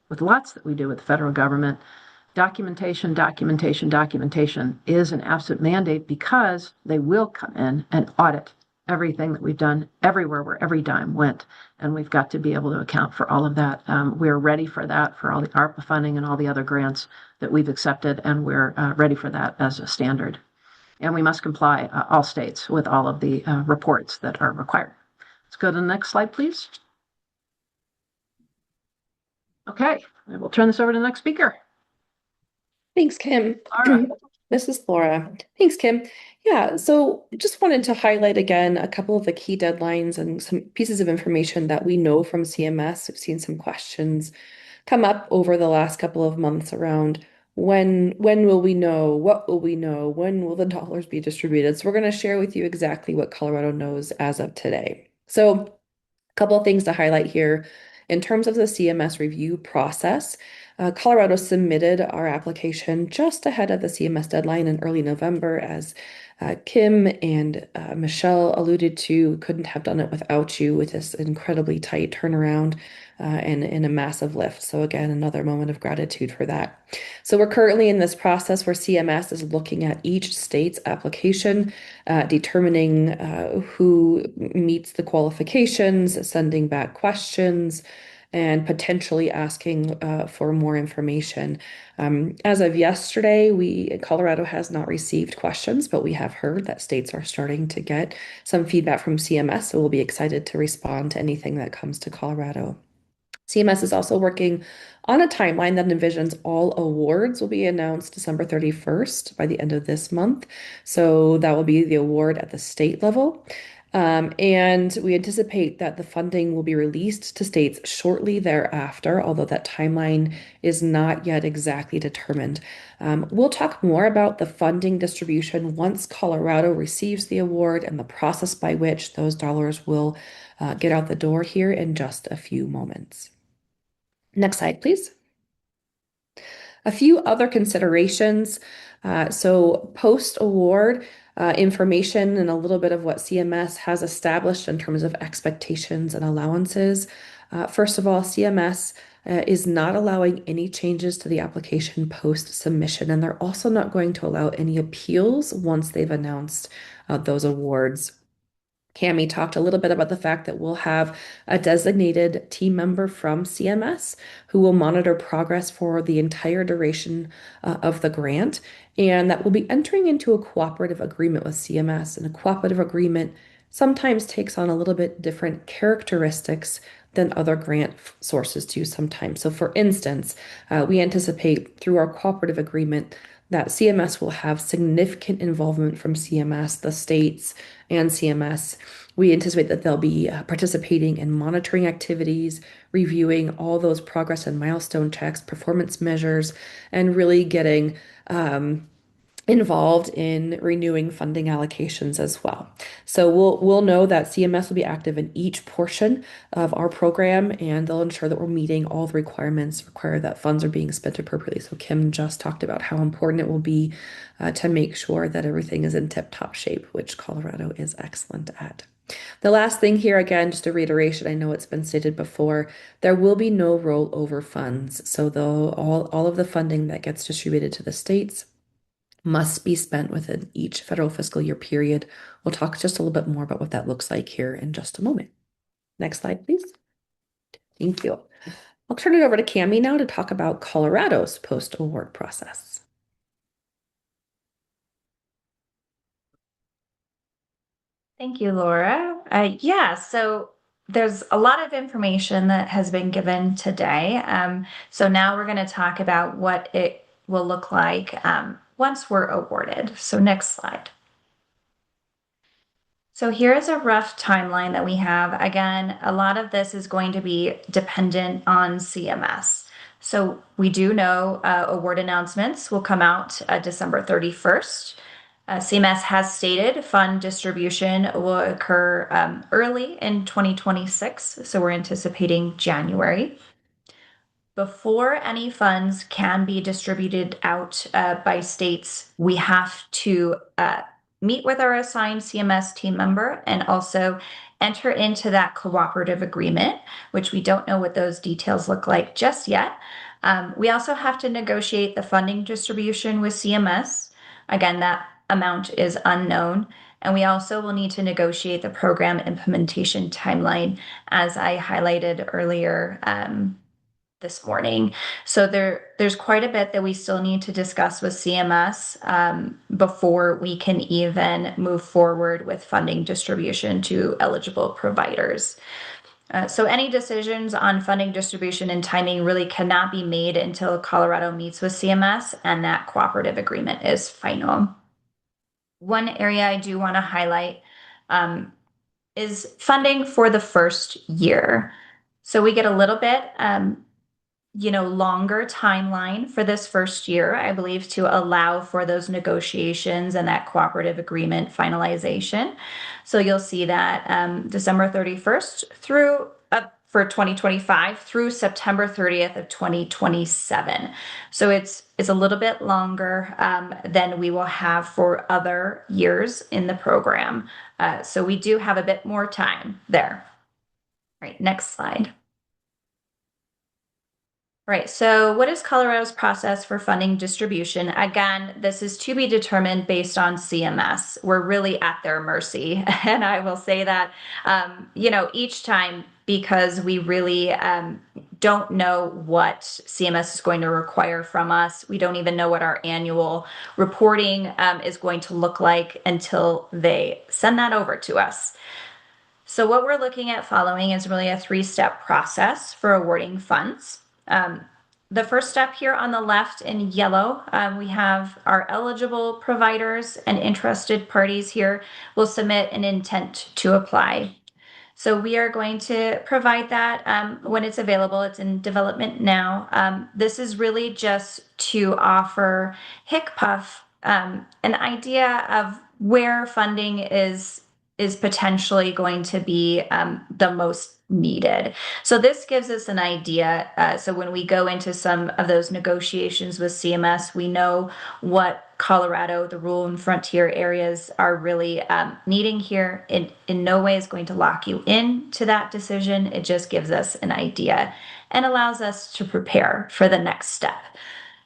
with lots that we do with the federal government, documentation is an absolute mandate, because they will come in and audit everything that we've done everywhere where every dime went. And we've got to be able to account for all of that. We're ready for that for all the ARPA funding and all the other grants that we've accepted, and we're ready for that as a standard. And we must comply, all states, with all of the reports that are required. Let's go to the next slide, please. Okay, I will turn this over to the next speaker. Thanks, Kim. Laura. This is Laura. Thanks, Kim. Yeah, so just wanted to highlight again a couple of the key deadlines and some pieces of information that we know from CMS. We've seen some questions come up over the last couple of months around when will we know, what will we know, when will the dollars be distributed. So we're going to share with you exactly what Colorado knows as of today. So a couple of things to highlight here. In terms of the CMS review process, Colorado submitted our application just ahead of the CMS deadline in early November, as Kim and Michelle alluded to. Couldn't have done it without you, with this incredibly tight turnaround and a massive lift. So again, another moment of gratitude for that. So we're currently in this process where CMS is looking at each state's application, determining who meets the qualifications, sending back questions, and potentially asking for more information. As of yesterday, Colorado has not received questions, but we have heard that states are starting to get some feedback from CMS, so we'll be excited to respond to anything that comes to Colorado. CMS is also working on a timeline that envisions all awards will be announced December 31st by the end of this month. So that will be the award at the state level. And we anticipate that the funding will be released to states shortly thereafter, although that timeline is not yet exactly determined. We'll talk more about the funding distribution once Colorado receives the award and the process by which those dollars will get out the door here in just a few moments. Next slide, please. A few other considerations. So post-award information and a little bit of what CMS has established in terms of expectations and allowances. First of all, CMS is not allowing any changes to the application post-submission, and they're also not going to allow any appeals once they've announced those awards. Cami talked a little bit about the fact that we'll have a designated team member from CMS who will monitor progress for the entire duration of the grant, and that will be entering into a cooperative agreement with CMS. And a cooperative agreement sometimes takes on a little bit different characteristics than other grant sources do sometimes. So for instance, we anticipate through our cooperative agreement that CMS will have significant involvement from CMS, the states, and CMS. We anticipate that they'll be participating in monitoring activities, reviewing all those progress and milestone checks, performance measures, and really getting involved in renewing funding allocations as well. So we'll know that CMS will be active in each portion of our program, and they'll ensure that we're meeting all the requirements required, that funds are being spent appropriately. So Kim just talked about how important it will be to make sure that everything is in tip-top shape, which Colorado is excellent at. The last thing here, again, just a reiteration, I know it's been stated before, there will be no rollover funds. So though all of the funding that gets distributed to the states must be spent within each federal fiscal year period. We'll talk just a little bit more about what that looks like here in just a moment. Next slide, please. Thank you. I'll turn it over to Cami now to talk about Colorado's post-award process. Thank you, Laura. Yeah, so there's a lot of information that has been given today. So now we're going to talk about what it will look like once we're awarded. So next slide. So here is a rough timeline that we have. Again, a lot of this is going to be dependent on CMS. So we do know award announcements will come out December 31st. CMS has stated fund distribution will occur early in 2026, so we're anticipating January. Before any funds can be distributed out by states, we have to meet with our assigned CMS team member and also enter into that cooperative agreement, which we don't know what those details look like just yet. We also have to negotiate the funding distribution with CMS. Again, that amount is unknown. And we also will need to negotiate the program implementation timeline, as I highlighted earlier this morning. So there's quite a bit that we still need to discuss with CMS before we can even move forward with funding distribution to eligible providers. So any decisions on funding distribution and timing really cannot be made until Colorado meets with CMS and that cooperative agreement is final. One area I do want to highlight is funding for the first year. So we get a little bit longer timeline for this first year, I believe, to allow for those negotiations and that cooperative agreement finalization. So you'll see that December 31st through for 2025 through September 30th of 2027. So it's a little bit longer than we will have for other years in the program. So we do have a bit more time there. All right, next slide. Right, so what is Colorado's process for funding distribution? Again, this is to be determined based on CMS. We're really at their mercy. And I will say that, each time, because we really don't know what CMS is going to require from us. We don't even know what our annual reporting is going to look like until they send that over to us. So what we're looking at following is really a three-step process for awarding funds. the first step here on the left in yellow, we have our eligible providers and interested parties here will submit an intent to apply. So we are going to provide that when it's available. It's in development now. This is really just to offer HICPUF an idea of where funding is potentially going to be the most needed. So this gives us an idea. So when we go into some of those negotiations with CMS, we know what Colorado, the rural and frontier areas are really needing here. It in no way is going to lock you into that decision. It just gives us an idea and allows us to prepare for the next step.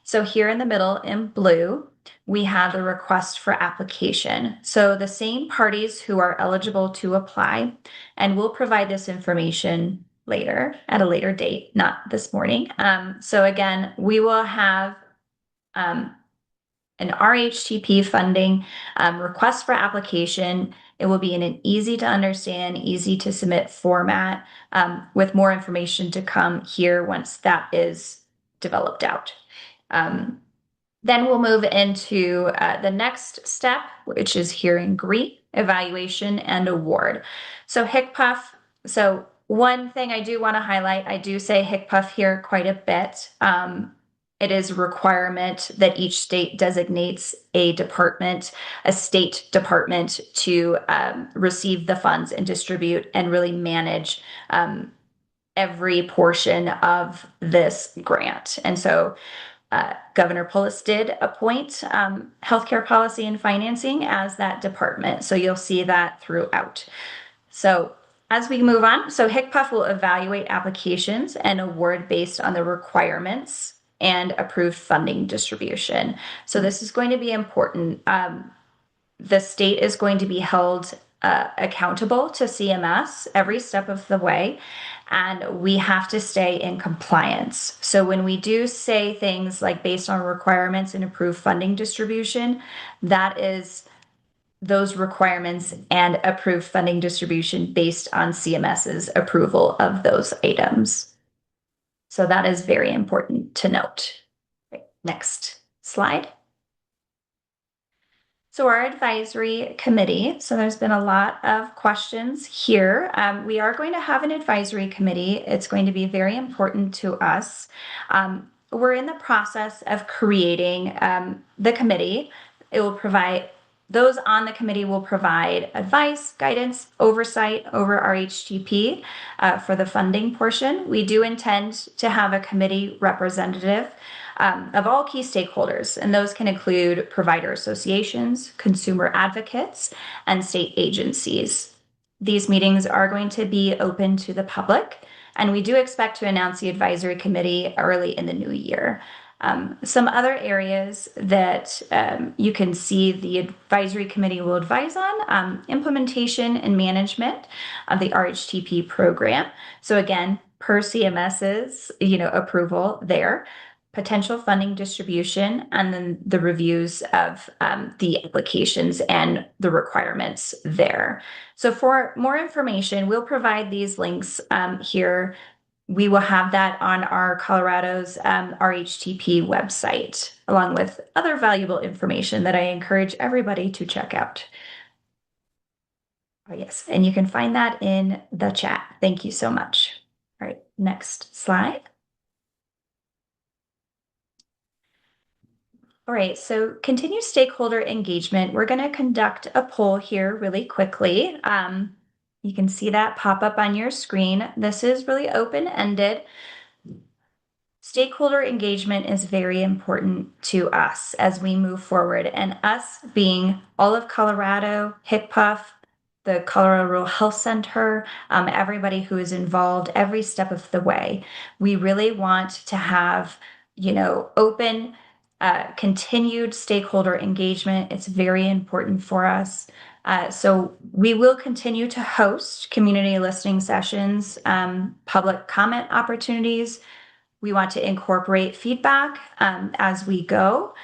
So here in the middle in blue, we have the request for application. So the same parties who are eligible to apply, and we'll provide this information later at a later date, not this morning. So again, we will have an RHTP funding request for application. It will be in an easy to understand, easy to submit format with more information to come here once that is developed out. Then we'll move into the next step, which is here in green, evaluation and award. So HICPUF, so one thing I do want to highlight, I do say HICPUF here quite a bit. It is a requirement that each state designates a department, a state department to receive the funds and distribute and really manage every portion of this grant. And so Governor Polis did appoint healthcare policy and financing as that department. So you'll see that throughout. So as we move on, so HICPUF will evaluate applications and award based on the requirements and approved funding distribution. So this is going to be important. The state is going to be held accountable to CMS every step of the way, and we have to stay in compliance. So when we do say things like based on requirements and approved funding distribution, that is those requirements and approved funding distribution based on CMS's approval of those items. So that is very important to note. Right, next slide. So our advisory committee, so there's been a lot of questions here. We are going to have an advisory committee. It's going to be very important to us. We're in the process of creating the committee. It will provide, those on the committee will provide advice, guidance, oversight over RHTP for the funding portion. We do intend to have a committee representative of all key stakeholders, and those can include provider associations, consumer advocates, and state agencies. These meetings are going to be open to the public, and we do expect to announce the advisory committee early in the new year. Some other areas that you can see the advisory committee will advise on, implementation and management of the RHTP program. So again, per CMS's approval there, potential funding distribution, and then the reviews of the applications and the requirements there. So for more information, we'll provide these links here. We will have that on our Colorado's RHTP website, along with other valuable information that I encourage everybody to check out. Oh, yes, and you can find that in the chat. Thank you so much. All right, next slide. All right, so continue stakeholder engagement. We're going to conduct a poll here really quickly. You can see that pop up on your screen. This is really open-ended. Stakeholder engagement is very important to us as we move forward, and us being all of Colorado, HICPUF, the Colorado Rural Health Center, everybody who is involved every step of the way. We really want to have, open, continued stakeholder engagement. It's very important for us. So we will continue to host community listening sessions, public comment opportunities. We want to incorporate feedback as we go.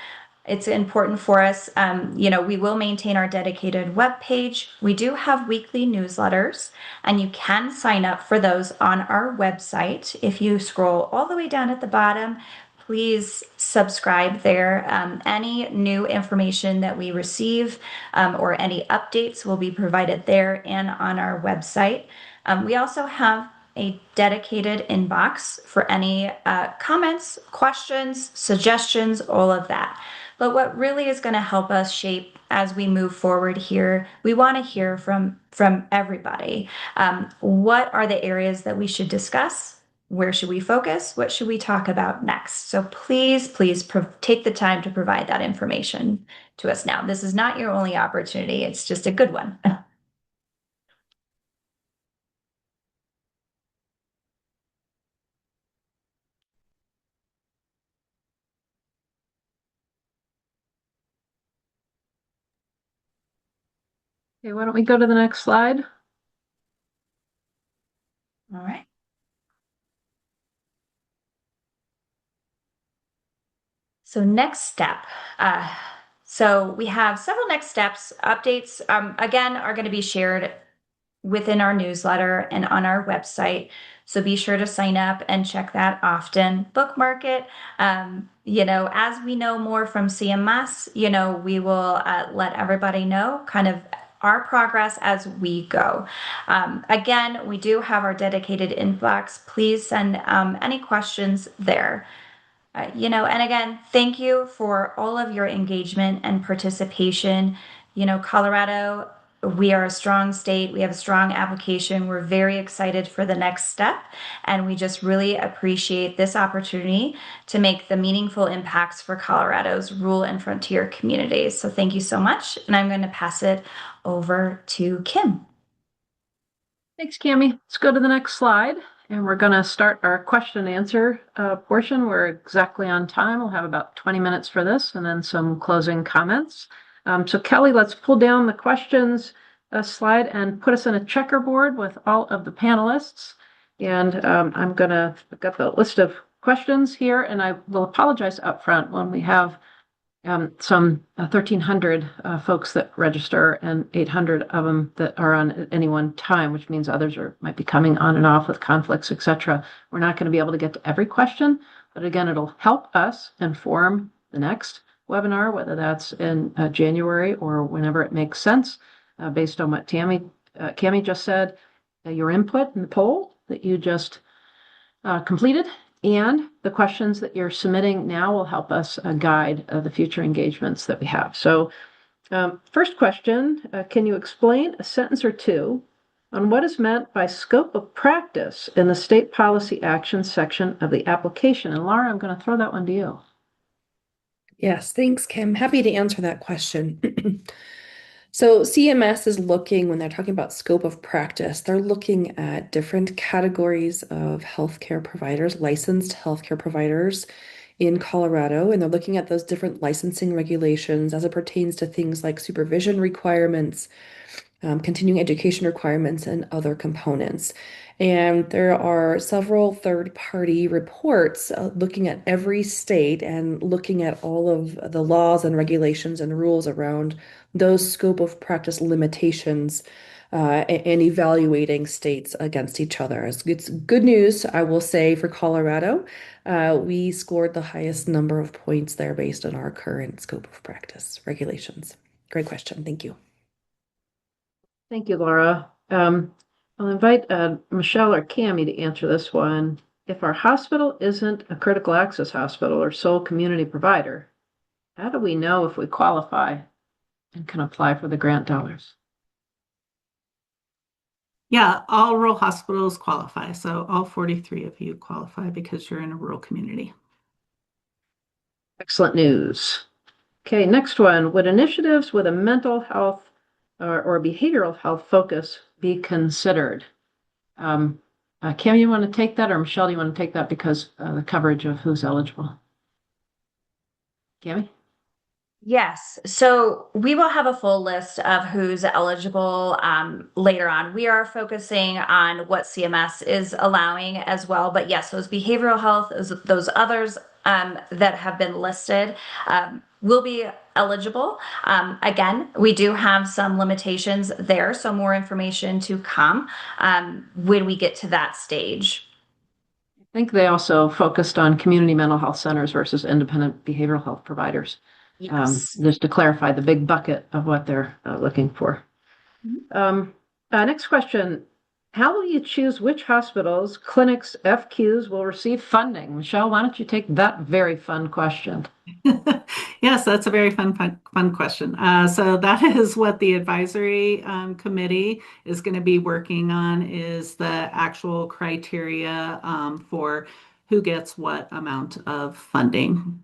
It's important for us. We will maintain our dedicated webpage. We do have weekly newsletters, and you can sign up for those on our website. If you scroll all the way down at the bottom, please subscribe there. Any new information that we receive or any updates will be provided there and on our website. We also have a dedicated inbox for any comments, questions, suggestions, all of that. But what really is going to help us shape as we move forward here, we want to hear from everybody. What are the areas that we should discuss? Where should we focus? What should we talk about next? So please, please take the time to provide that information to us now. This is not your only opportunity. It's just a good one. Okay, why don't we go to the next slide? All right. So next step. So we have several next steps. Updates, again, are going to be shared within our newsletter and on our website. So be sure to sign up and check that often. Bookmark it. As we know more from CMS, we will let everybody know kind of our progress as we go. Again, we do have our dedicated inbox. Please send any questions there. And again, thank you for all of your engagement and participation. Colorado, we are a strong state. We have a strong application. We're very excited for the next step. And we just really appreciate this opportunity to make the meaningful impacts for Colorado's rural and frontier communities. So thank you so much. And I'm going to pass it over to Kim. Thanks, Cami. Let's go to the next slide. And we're going to start our question and answer portion. We're exactly on time. We'll have about 20 minutes for this and then some closing comments. So Kelly, let's pull down the questions slide and put us in a checkerboard with all of the panelists. And I've got the list of questions here, and I will apologize up front when we have some 1,300 folks that register and 800 of them that are on at any one time, which means others might be coming on and off with conflicts, etc. We're not going to be able to get to every question, but again, it'll help us inform the next webinar, whether that's in January or whenever it makes sense, based on what Cami just said, your input in the poll that you just completed. And the questions that you're submitting now will help us guide the future engagements that we have. So first question, can you explain a sentence or two on what is meant by scope of practice in the state policy action section of the application? And Laura, I'm going to throw that one to you. Yes, thanks, Kim. Happy to answer that question. So CMS is looking, when they're talking about scope of practice, they're looking at different categories of healthcare providers, licensed healthcare providers in Colorado, and they're looking at those different licensing regulations as it pertains to things like supervision requirements, continuing education requirements, and other components. And there are several third-party reports looking at every state and looking at all of the laws and regulations and rules around those scope of practice limitations and evaluating states against each other. It's good news, I will say, for Colorado. We scored the highest number of points there based on our current scope of practice regulations. Great question. Thank you. Thank you, Laura. I'll invite Michelle or Cami to answer this one. If our hospital isn't a critical access hospital or sole community provider, how do we know if we qualify and can apply for the grant dollars? Yeah, all rural hospitals qualify. So all 43 of you qualify because you're in a rural community. Excellent news. Okay, next one. Would initiatives with a mental health or behavioral health focus be considered? Cam, you want to take that, or Michelle, do you want to take that because the coverage of who's eligible? Cami? Yes. So we will have a full list of who's eligible later on. We are focusing on what CMS is allowing as well. But yes, those behavioral health, those others that have been listed will be eligible. Again, we do have some limitations there, so more information to come when we get to that stage. think they also focused on community mental health centers versus independent behavioral health providers. Yes. Just to clarify the big bucket of what they're looking for. Next question. How will you choose which hospitals, clinics, FQs will receive funding? Michelle, why don't you take that very fun question? Yes, that's a very fun question. So that is what the advisory committee is going to be working on, is the actual criteria for who gets what amount of funding.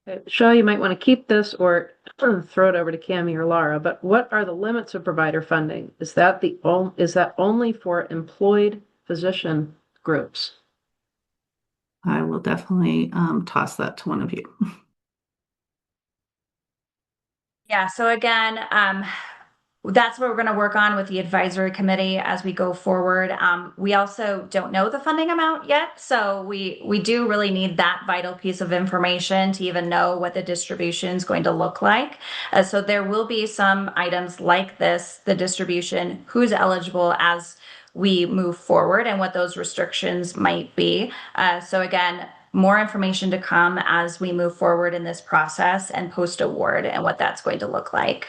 Michelle, you might want to keep this or throw it over to Cami or Laura, but what are the limits of provider funding? Is that only for employed physician groups? I will definitely toss that to one of you. Yeah, so again, that's what we're going to work on with the advisory committee as we go forward. We also don't know the funding amount yet, so we do really need that vital piece of information to even know what the distribution is going to look like. So there will be some items like this, the distribution, who's eligible as we move forward, and what those restrictions might be. So again, more information to come as we move forward in this process and post-award and what that's going to look like.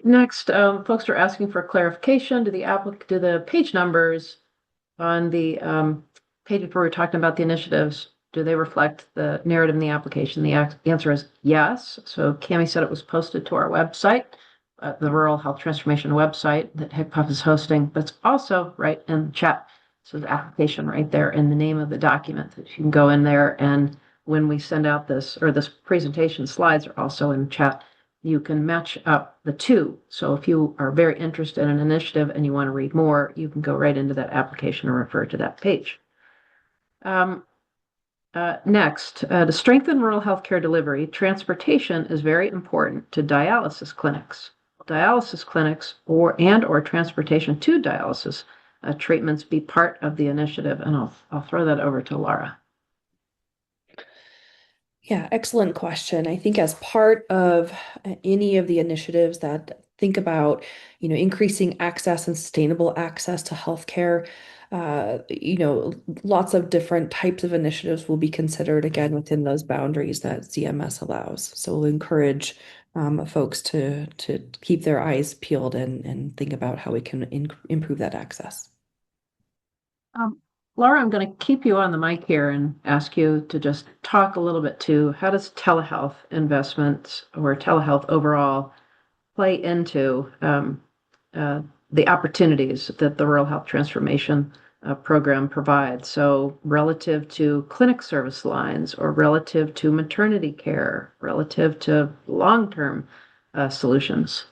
Next, folks are asking for clarification. Do the page numbers on the pages where we're talking about the initiatives, do they reflect the narrative in the application? The answer is yes. So Cami said it was posted to our website, the Rural Health Transformation website that HICPUF is hosting, but it's also right in the chat. So the application right there in the name of the document that you can go in there, and when we send out this presentation slides are also in the chat. You can match up the two. So if you are very interested in an initiative and you want to read more, you can go right into that application and refer to that page. Next, to strengthen rural healthcare delivery, transportation is very important to dialysis clinics. Dialysis clinics or transportation to dialysis treatments be part of the initiative, and I'll throw that over to Laura. Yeah, excellent question. I think as part of any of the initiatives that think about, increasing access and sustainable access to healthcare, lots of different types of initiatives will be considered again within those boundaries that CMS allows. So we'll encourage folks to keep their eyes peeled and think about how we can improve that access. Laura, I'm going to keep you on the mic here and ask you to just talk a little bit to how does telehealth investments or telehealth overall play into the opportunities that the Rural Health Transformation program provides. So relative to clinic service lines or relative to maternity care, relative to long-term solutions.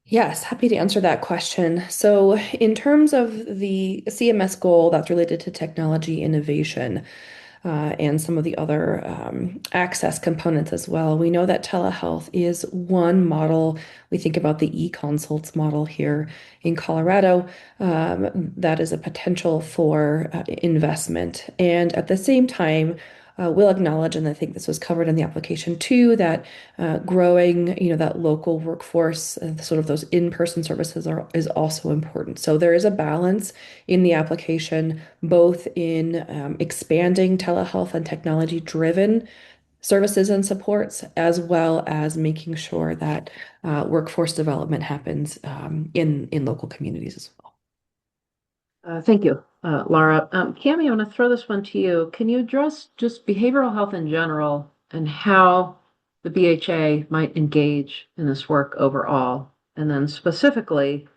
Yes, happy to answer that question. So, in terms of the CMS goal that's related to technology innovation and some of the other access components as well, we know that telehealth is one model. We think about the e-consults model here in Colorado. That is a potential for investment. And at the same time, we'll acknowledge, and I think this was covered in the application too, that growing, that local workforce, sort of those in-person services is also important. So there is a balance in the application, both in expanding telehealth and technology-driven services and supports, as well as making sure that workforce development happens in local communities as well. Thank you, Laura. Cami, I want to throw this one to you. Can you address just behavioral health in general and how the BHA might engage in this work overall? And then specifically,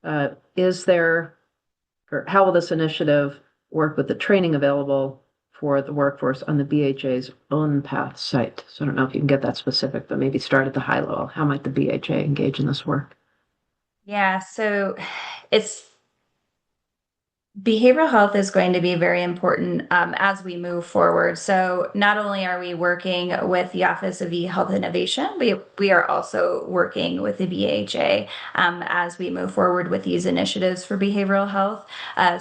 how will this initiative work with the training available for the workforce on the BHA's own path site? So I don't know if you can get that specific, but maybe start at the high level. How might the BHA engage in this work? Yeah, so behavioral health is going to be very important as we move forward. So not only are we working with the Office of eHealth Innovation, we are also working with the BHA as we move forward with these initiatives for behavioral health.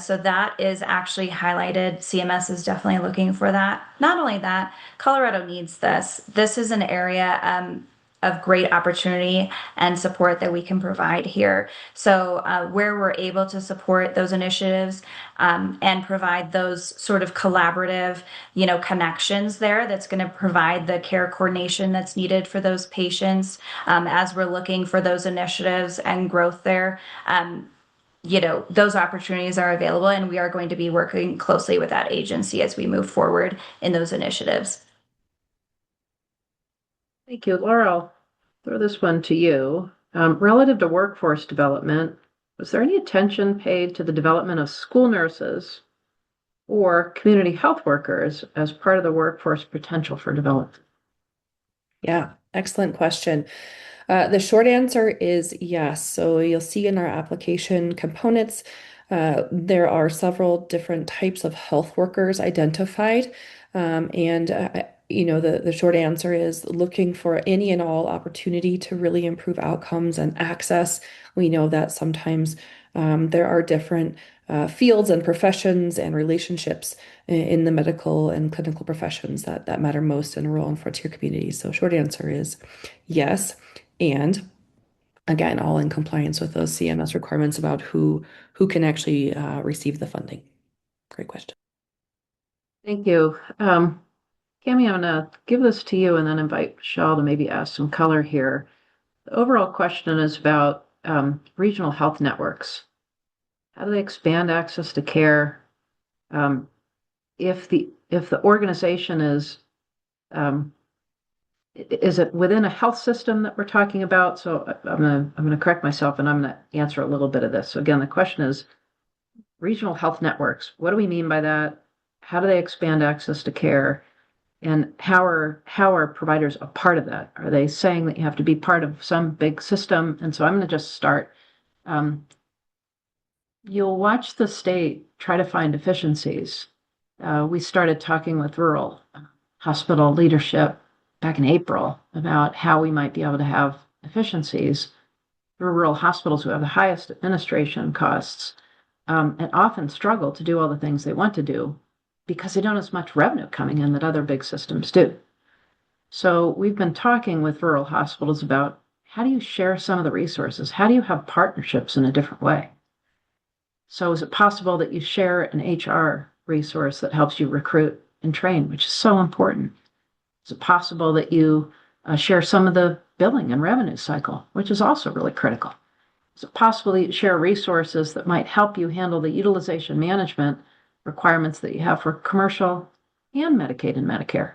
So that is actually highlighted. CMS is definitely looking for that. Not only that, Colorado needs this. This is an area of great opportunity and support that we can provide here. So where we're able to support those initiatives and provide those sort of collaborative, connections there, that's going to provide the care coordination that's needed for those patients as we're looking for those initiatives and growth there. Those opportunities are available, and we are going to be working closely with that agency as we move forward in those initiatives. Thank you. Laura, I'll throw this one to you. Relative to workforce development, was there any attention paid to the development of school nurses or community health workers as part of the workforce potential for development? Yeah, excellent question. The short answer is yes. So you'll see in our application components, there are several different types of health workers identified. The short answer is looking for any and all opportunity to really improve outcomes and access. We know that sometimes there are different fields and professions and relationships in the medical and clinical professions that matter most in rural and frontier communities. So short answer is yes. And again, all in compliance with those CMS requirements about who can actually receive the funding. Great question. Thank you. Cami, I'm going to give this to you and then invite Michelle to maybe add some color here. The overall question is about regional health networks. How do they expand access to care? If the organization is it within a health system that we're talking about? So I'm gonna correct myself, and I'm gonna answer a little bit of this. So again, the question is regional health networks. What do we mean by that? How do they expand access to care? And how are providers a part of that? Are they saying that you have to be part of some big system? And so I'm going to just start. You'll watch the state try to find efficiencies. We started talking with rural hospital leadership back in April about how we might be able to have efficiencies for rural hospitals who have the highest administration costs and often struggle to do all the things they want to do because they don't have as much revenue coming in that other big systems do. So we've been talking with rural hospitals about how do you share some of the resources? How do you have partnerships in a different way? So is it possible that you share an HR resource that helps you recruit and train, which is so important? Is it possible that you share some of the billing and revenue cycle, which is also really critical? Is it possible that you share resources that might help you handle the utilization management requirements that you have for commercial and Medicaid and Medicare?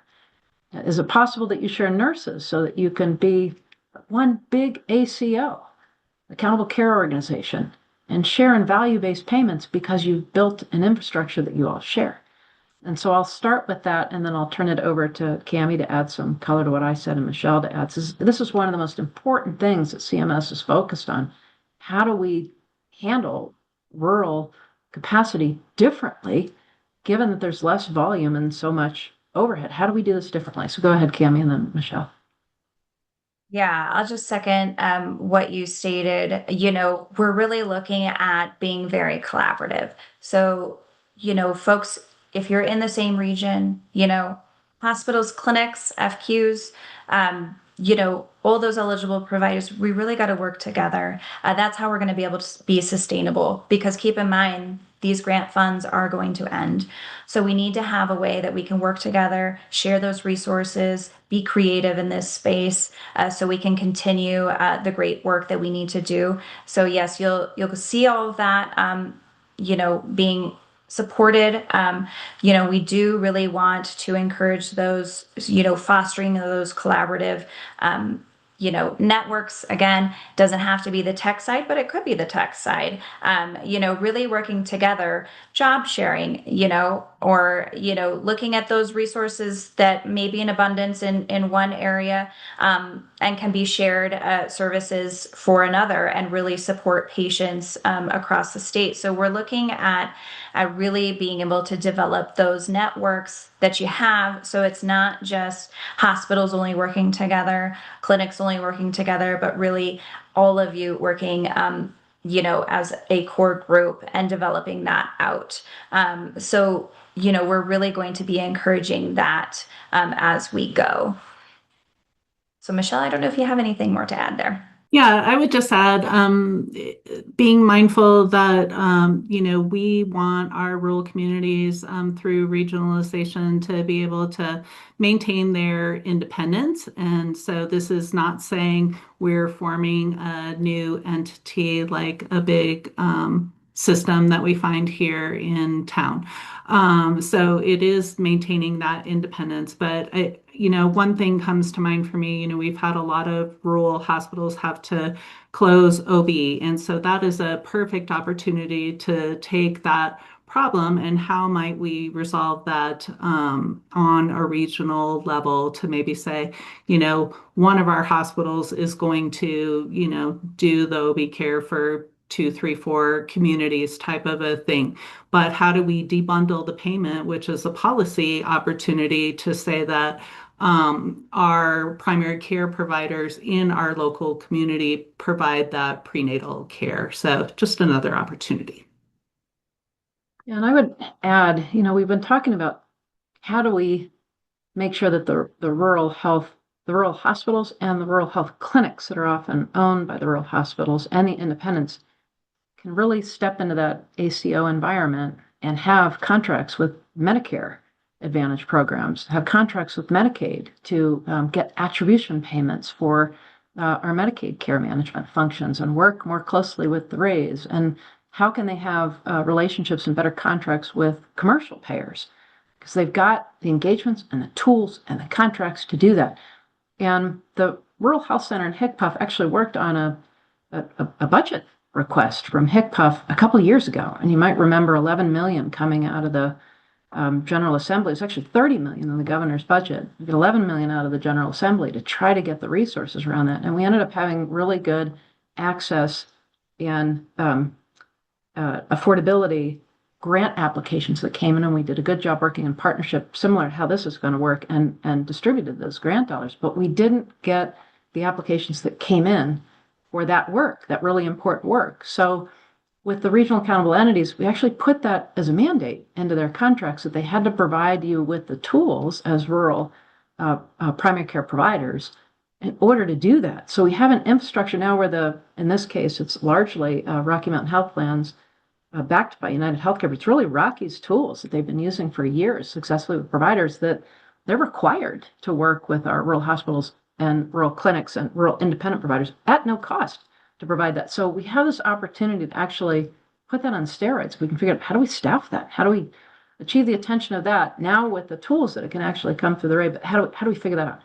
Is it possible that you share nurses so that you can be one big ACO, accountable care organization, and share in value-based payments because you've built an infrastructure that you all share? And so I'll start with that, and then I'll turn it over to Cami to add some color to what I said and Michelle to add. This is one of the most important things that CMS is focused on. How do we handle rural capacity differently, given that there's less volume and so much overhead? How do we do this differently? So go ahead, Cami, and then Michelle. Yeah, I'll just second what you stated. We're really looking at being very collaborative. So, folks, if you're in the same region, hospitals, clinics, FQs, all those eligible providers, we really got to work together. That's how we're going to be able to be sustainable, because keep in mind, these grant funds are going to end. So we need to have a way that we can work together, share those resources, be creative in this space, so we can continue the great work that we need to do. So yes, you'll see all of that, being supported. We do really want to encourage those, fostering those collaborative, networks. Again, doesn't have to be the tech side, but it could be the tech side. Really working together, job sharing, or, looking at those resources that may be in abundance in one area, and can be shared services for another, and really support patients across the state. So we're looking at really being able to develop those networks that you have. So it's not just hospitals only working together, clinics only working together, but really all of you working, as a core group and developing that out. So we're really going to be encouraging that as we go. So, Michelle, I don't know if you have anything more to add there. Yeah, I would just add, being mindful that, we want our rural communities, through regionalization to be able to maintain their independence. And so this is not saying we're forming a new entity like a big, system that we find here in town. So it is maintaining that independence. But one thing comes to mind for me, we've had a lot of rural hospitals have to close OB. And so that is a perfect opportunity to take that problem and how might we resolve that, on a regional level to maybe say, one of our hospitals is going to, do the OB care for two, three, four communities type of a thing. But how do we debundle the payment, which is a policy opportunity to say that, our primary care providers in our local community provide that prenatal care. So just another opportunity. And I would add, we've been talking about how do we make sure that the rural hospitals and the rural health clinics that are often owned by the rural hospitals and the independents can really step into that ACO environment and have contracts with Medicare Advantage programs, have contracts with Medicaid to get attribution payments for our Medicaid care management functions and work more closely with the RAIs. And how can they have relationships and better contracts with commercial payers? Because they've got the engagements and the tools and the contracts to do that. And the Rural Health Center in HICPUF actually worked on a budget request from HICPUF a couple of years ago. And you might remember 11 million coming out of the General Assembly. It's actually 30 million in the governor's budget. We get 11 million out of the General Assembly to try to get the resources around that. And we ended up having really good access and affordability grant applications that came in, and we did a good job working in partnership, similar to how this is going to work, and distributed those grant dollars. But we didn't get the applications that came in for that work, that really important work. So with the regional accountable entities, we actually put that as a mandate into their contracts that they had to provide you with the tools as rural primary care providers in order to do that. So we have an infrastructure now where in this case, it's largely Rocky Mountain Health Plans backed by United Healthcare, but it's really Rocky's tools that they've been using for years successfully with providers that they're required to work with our rural hospitals and rural clinics and rural independent providers at no cost to provide that. So we have this opportunity to actually put that on steroids. We can figure out how do we staff that? How do we achieve the attention of that now with the tools that it can actually come through the RAI? But how do we figure that out?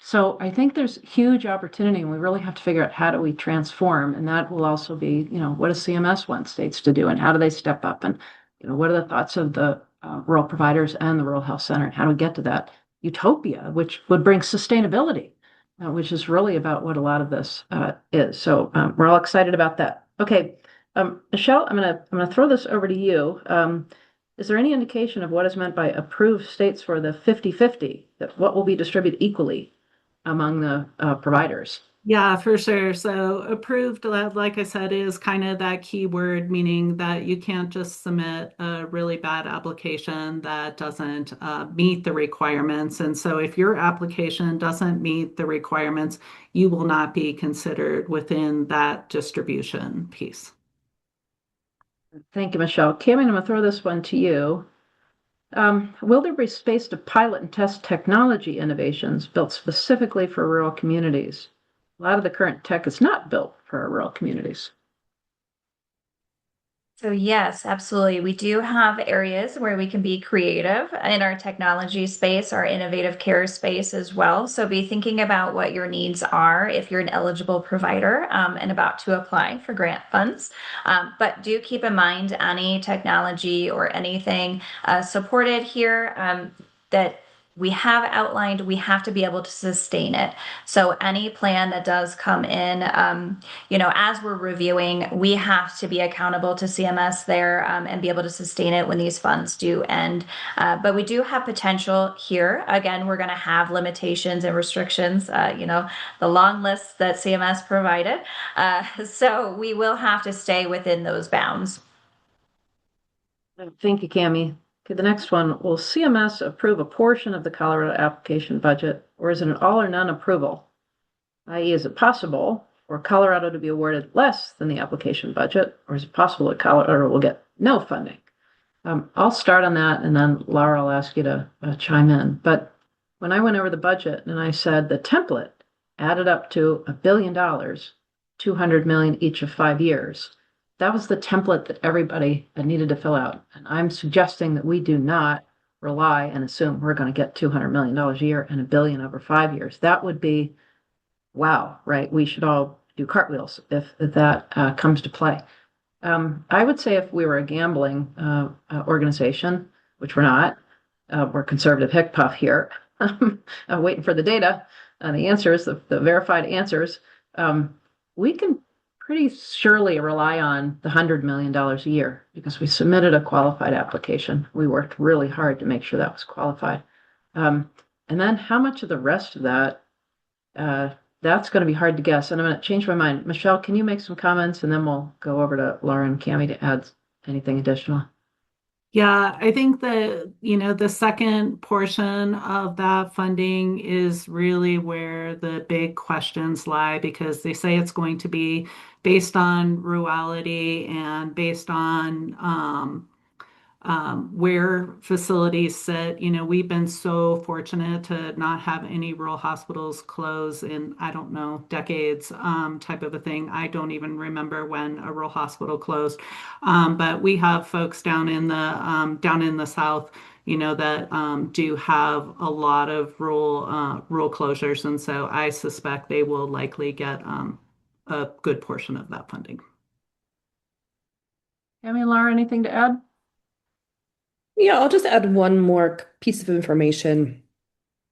So I think there's huge opportunity, and we really have to figure out how do we transform, and that will also be, what does CMS want states to do, and how do they step up, and what are the thoughts of the rural providers and the rural health center, and how do we get to that utopia, which would bring sustainability, which is really about what a lot of this is. So we're all excited about that. Okay, Michelle, I'm gonna throw this over to you. Is there any indication of what is meant by approved states for the 50-50, that what will be distributed equally among the providers? Yeah, for sure. So approved, like I said, is kind of that key word, meaning that you can't just submit a really bad application that doesn't meet the requirements. And so if your application doesn't meet the requirements, you will not be considered within that distribution piece. Thank you, Michelle. Cameron, I'm going to throw this one to you. Will there be space to pilot and test technology innovations built specifically for rural communities? A lot of the current tech is not built for our rural communities. So yes, absolutely. We do have areas where we can be creative in our technology space, our innovative care space as well. So be thinking about what your needs are if you're an eligible provider and about to apply for grant funds. But do keep in mind any technology or anything supported here that we have outlined, we have to be able to sustain it. So any plan that does come in, as we're reviewing, we have to be accountable to CMS there and be able to sustain it when these funds do end. But we do have potential here. Again, we're going to have limitations and restrictions, the long list that CMS provided. So we will have to stay within those bounds. Thank you, Cami. Okay, the next one, will CMS approve a portion of the Colorado application budget, or is it an all or none approval? i.e., is it possible for Colorado to be awarded less than the application budget, or is it possible that Colorado will get no funding? I'll start on that, and then Laura, I'll ask you to chime in. But when I went over the budget and I said the template added up to $1 billion, 200 million each of 5 years, that was the template that everybody needed to fill out. And I'm suggesting that we do not rely and assume we're going to get $200 million a year and $1 billion over 5 years. That would be wow, right? We should all do cartwheels if that comes to play. I would say if we were a gambling organization, which we're not, we're conservative hick puff here, waiting for the data, the answers, the verified answers, we can pretty surely rely on the $100 million a year because we submitted a qualified application. We worked really hard to make sure that was qualified. And then how much of the rest of that, that's going to be hard to guess. And I'm going to change my mind. Michelle, can you make some comments and then we'll go over to Laura and Cami to add anything additional? Yeah, I think that, the second portion of that funding is really where the big questions lie because they say it's going to be based on rurality and based on where facilities sit. We've been so fortunate to not have any rural hospitals close in, I don't know, decades type of a thing. I don't even remember when a rural hospital closed. But we have folks down in the South, that do have a lot of rural closures. And so I suspect they will likely get a good portion of that funding. Cami and Laura, anything to add? Yeah, I'll just add one more piece of information,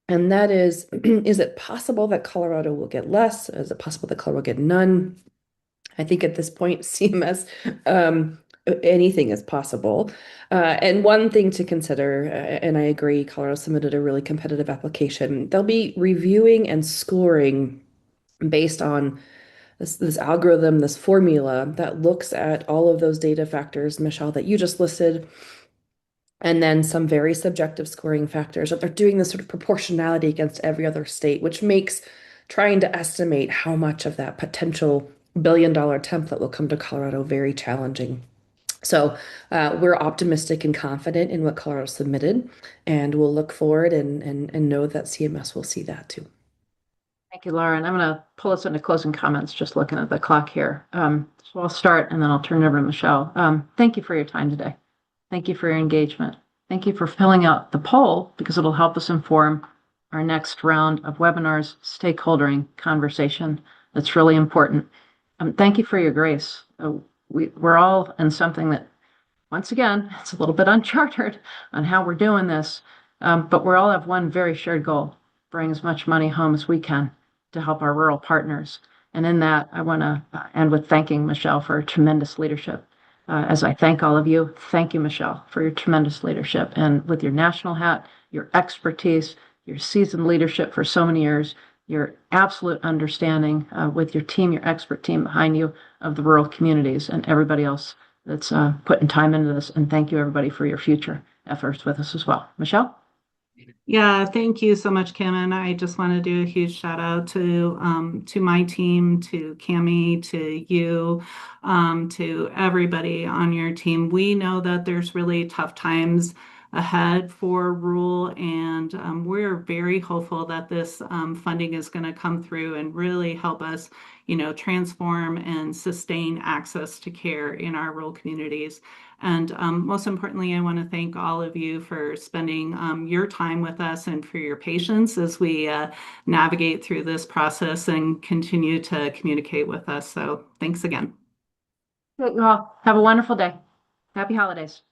and that is it possible that Colorado will get less? Is it possible that Colorado will get none? I think at this point, CMS, anything is possible. And one thing to consider, and I agree, Colorado submitted a really competitive application. They'll be reviewing and scoring based on this algorithm, this formula that looks at all of those data factors, Michelle, that you just listed, and then some very subjective scoring factors. That they're doing this sort of proportionality against every other state, which makes trying to estimate how much of that potential billion-dollar template will come to Colorado very challenging. So we're optimistic and confident in what Colorado submitted, and we'll look forward and know that CMS will see that too. Thank you, Laura. And I'm going to pull us into closing comments, just looking at the clock here. So I'll start and then I'll turn it over to Michelle. Thank you for your time today. Thank you for your engagement. Thank you for filling out the poll because it'll help us inform our next round of webinars, stakeholdering conversation. That's really important. Thank you for your grace. We're all in something that, once again, it's a little bit uncharted on how we're doing this, but we all have one very shared goal: bring as much money home as we can to help our rural partners. And in that, I want to end with thanking Michelle for her tremendous leadership. As I thank all of you, thank you, Michelle, for your tremendous leadership. And with your national hat, your expertise, your seasoned leadership for so many years, your absolute understanding with your team, your expert team behind you of the rural communities and everybody else that's putting time into this. And thank you, everybody, for your future efforts with us as well. Michelle? Yeah, thank you so much, Kim. And I just want to do a huge shout out to my team, to Cami, to you, to everybody on your team. We know that there's really tough times ahead for rural, and we're very hopeful that this funding is going to come through and really help us, transform and sustain access to care in our rural communities. And most importantly, I want to thank all of you for spending your time with us and for your patience as we navigate through this process and continue to communicate with us. So thanks again. Well, have a wonderful day. Happy holidays.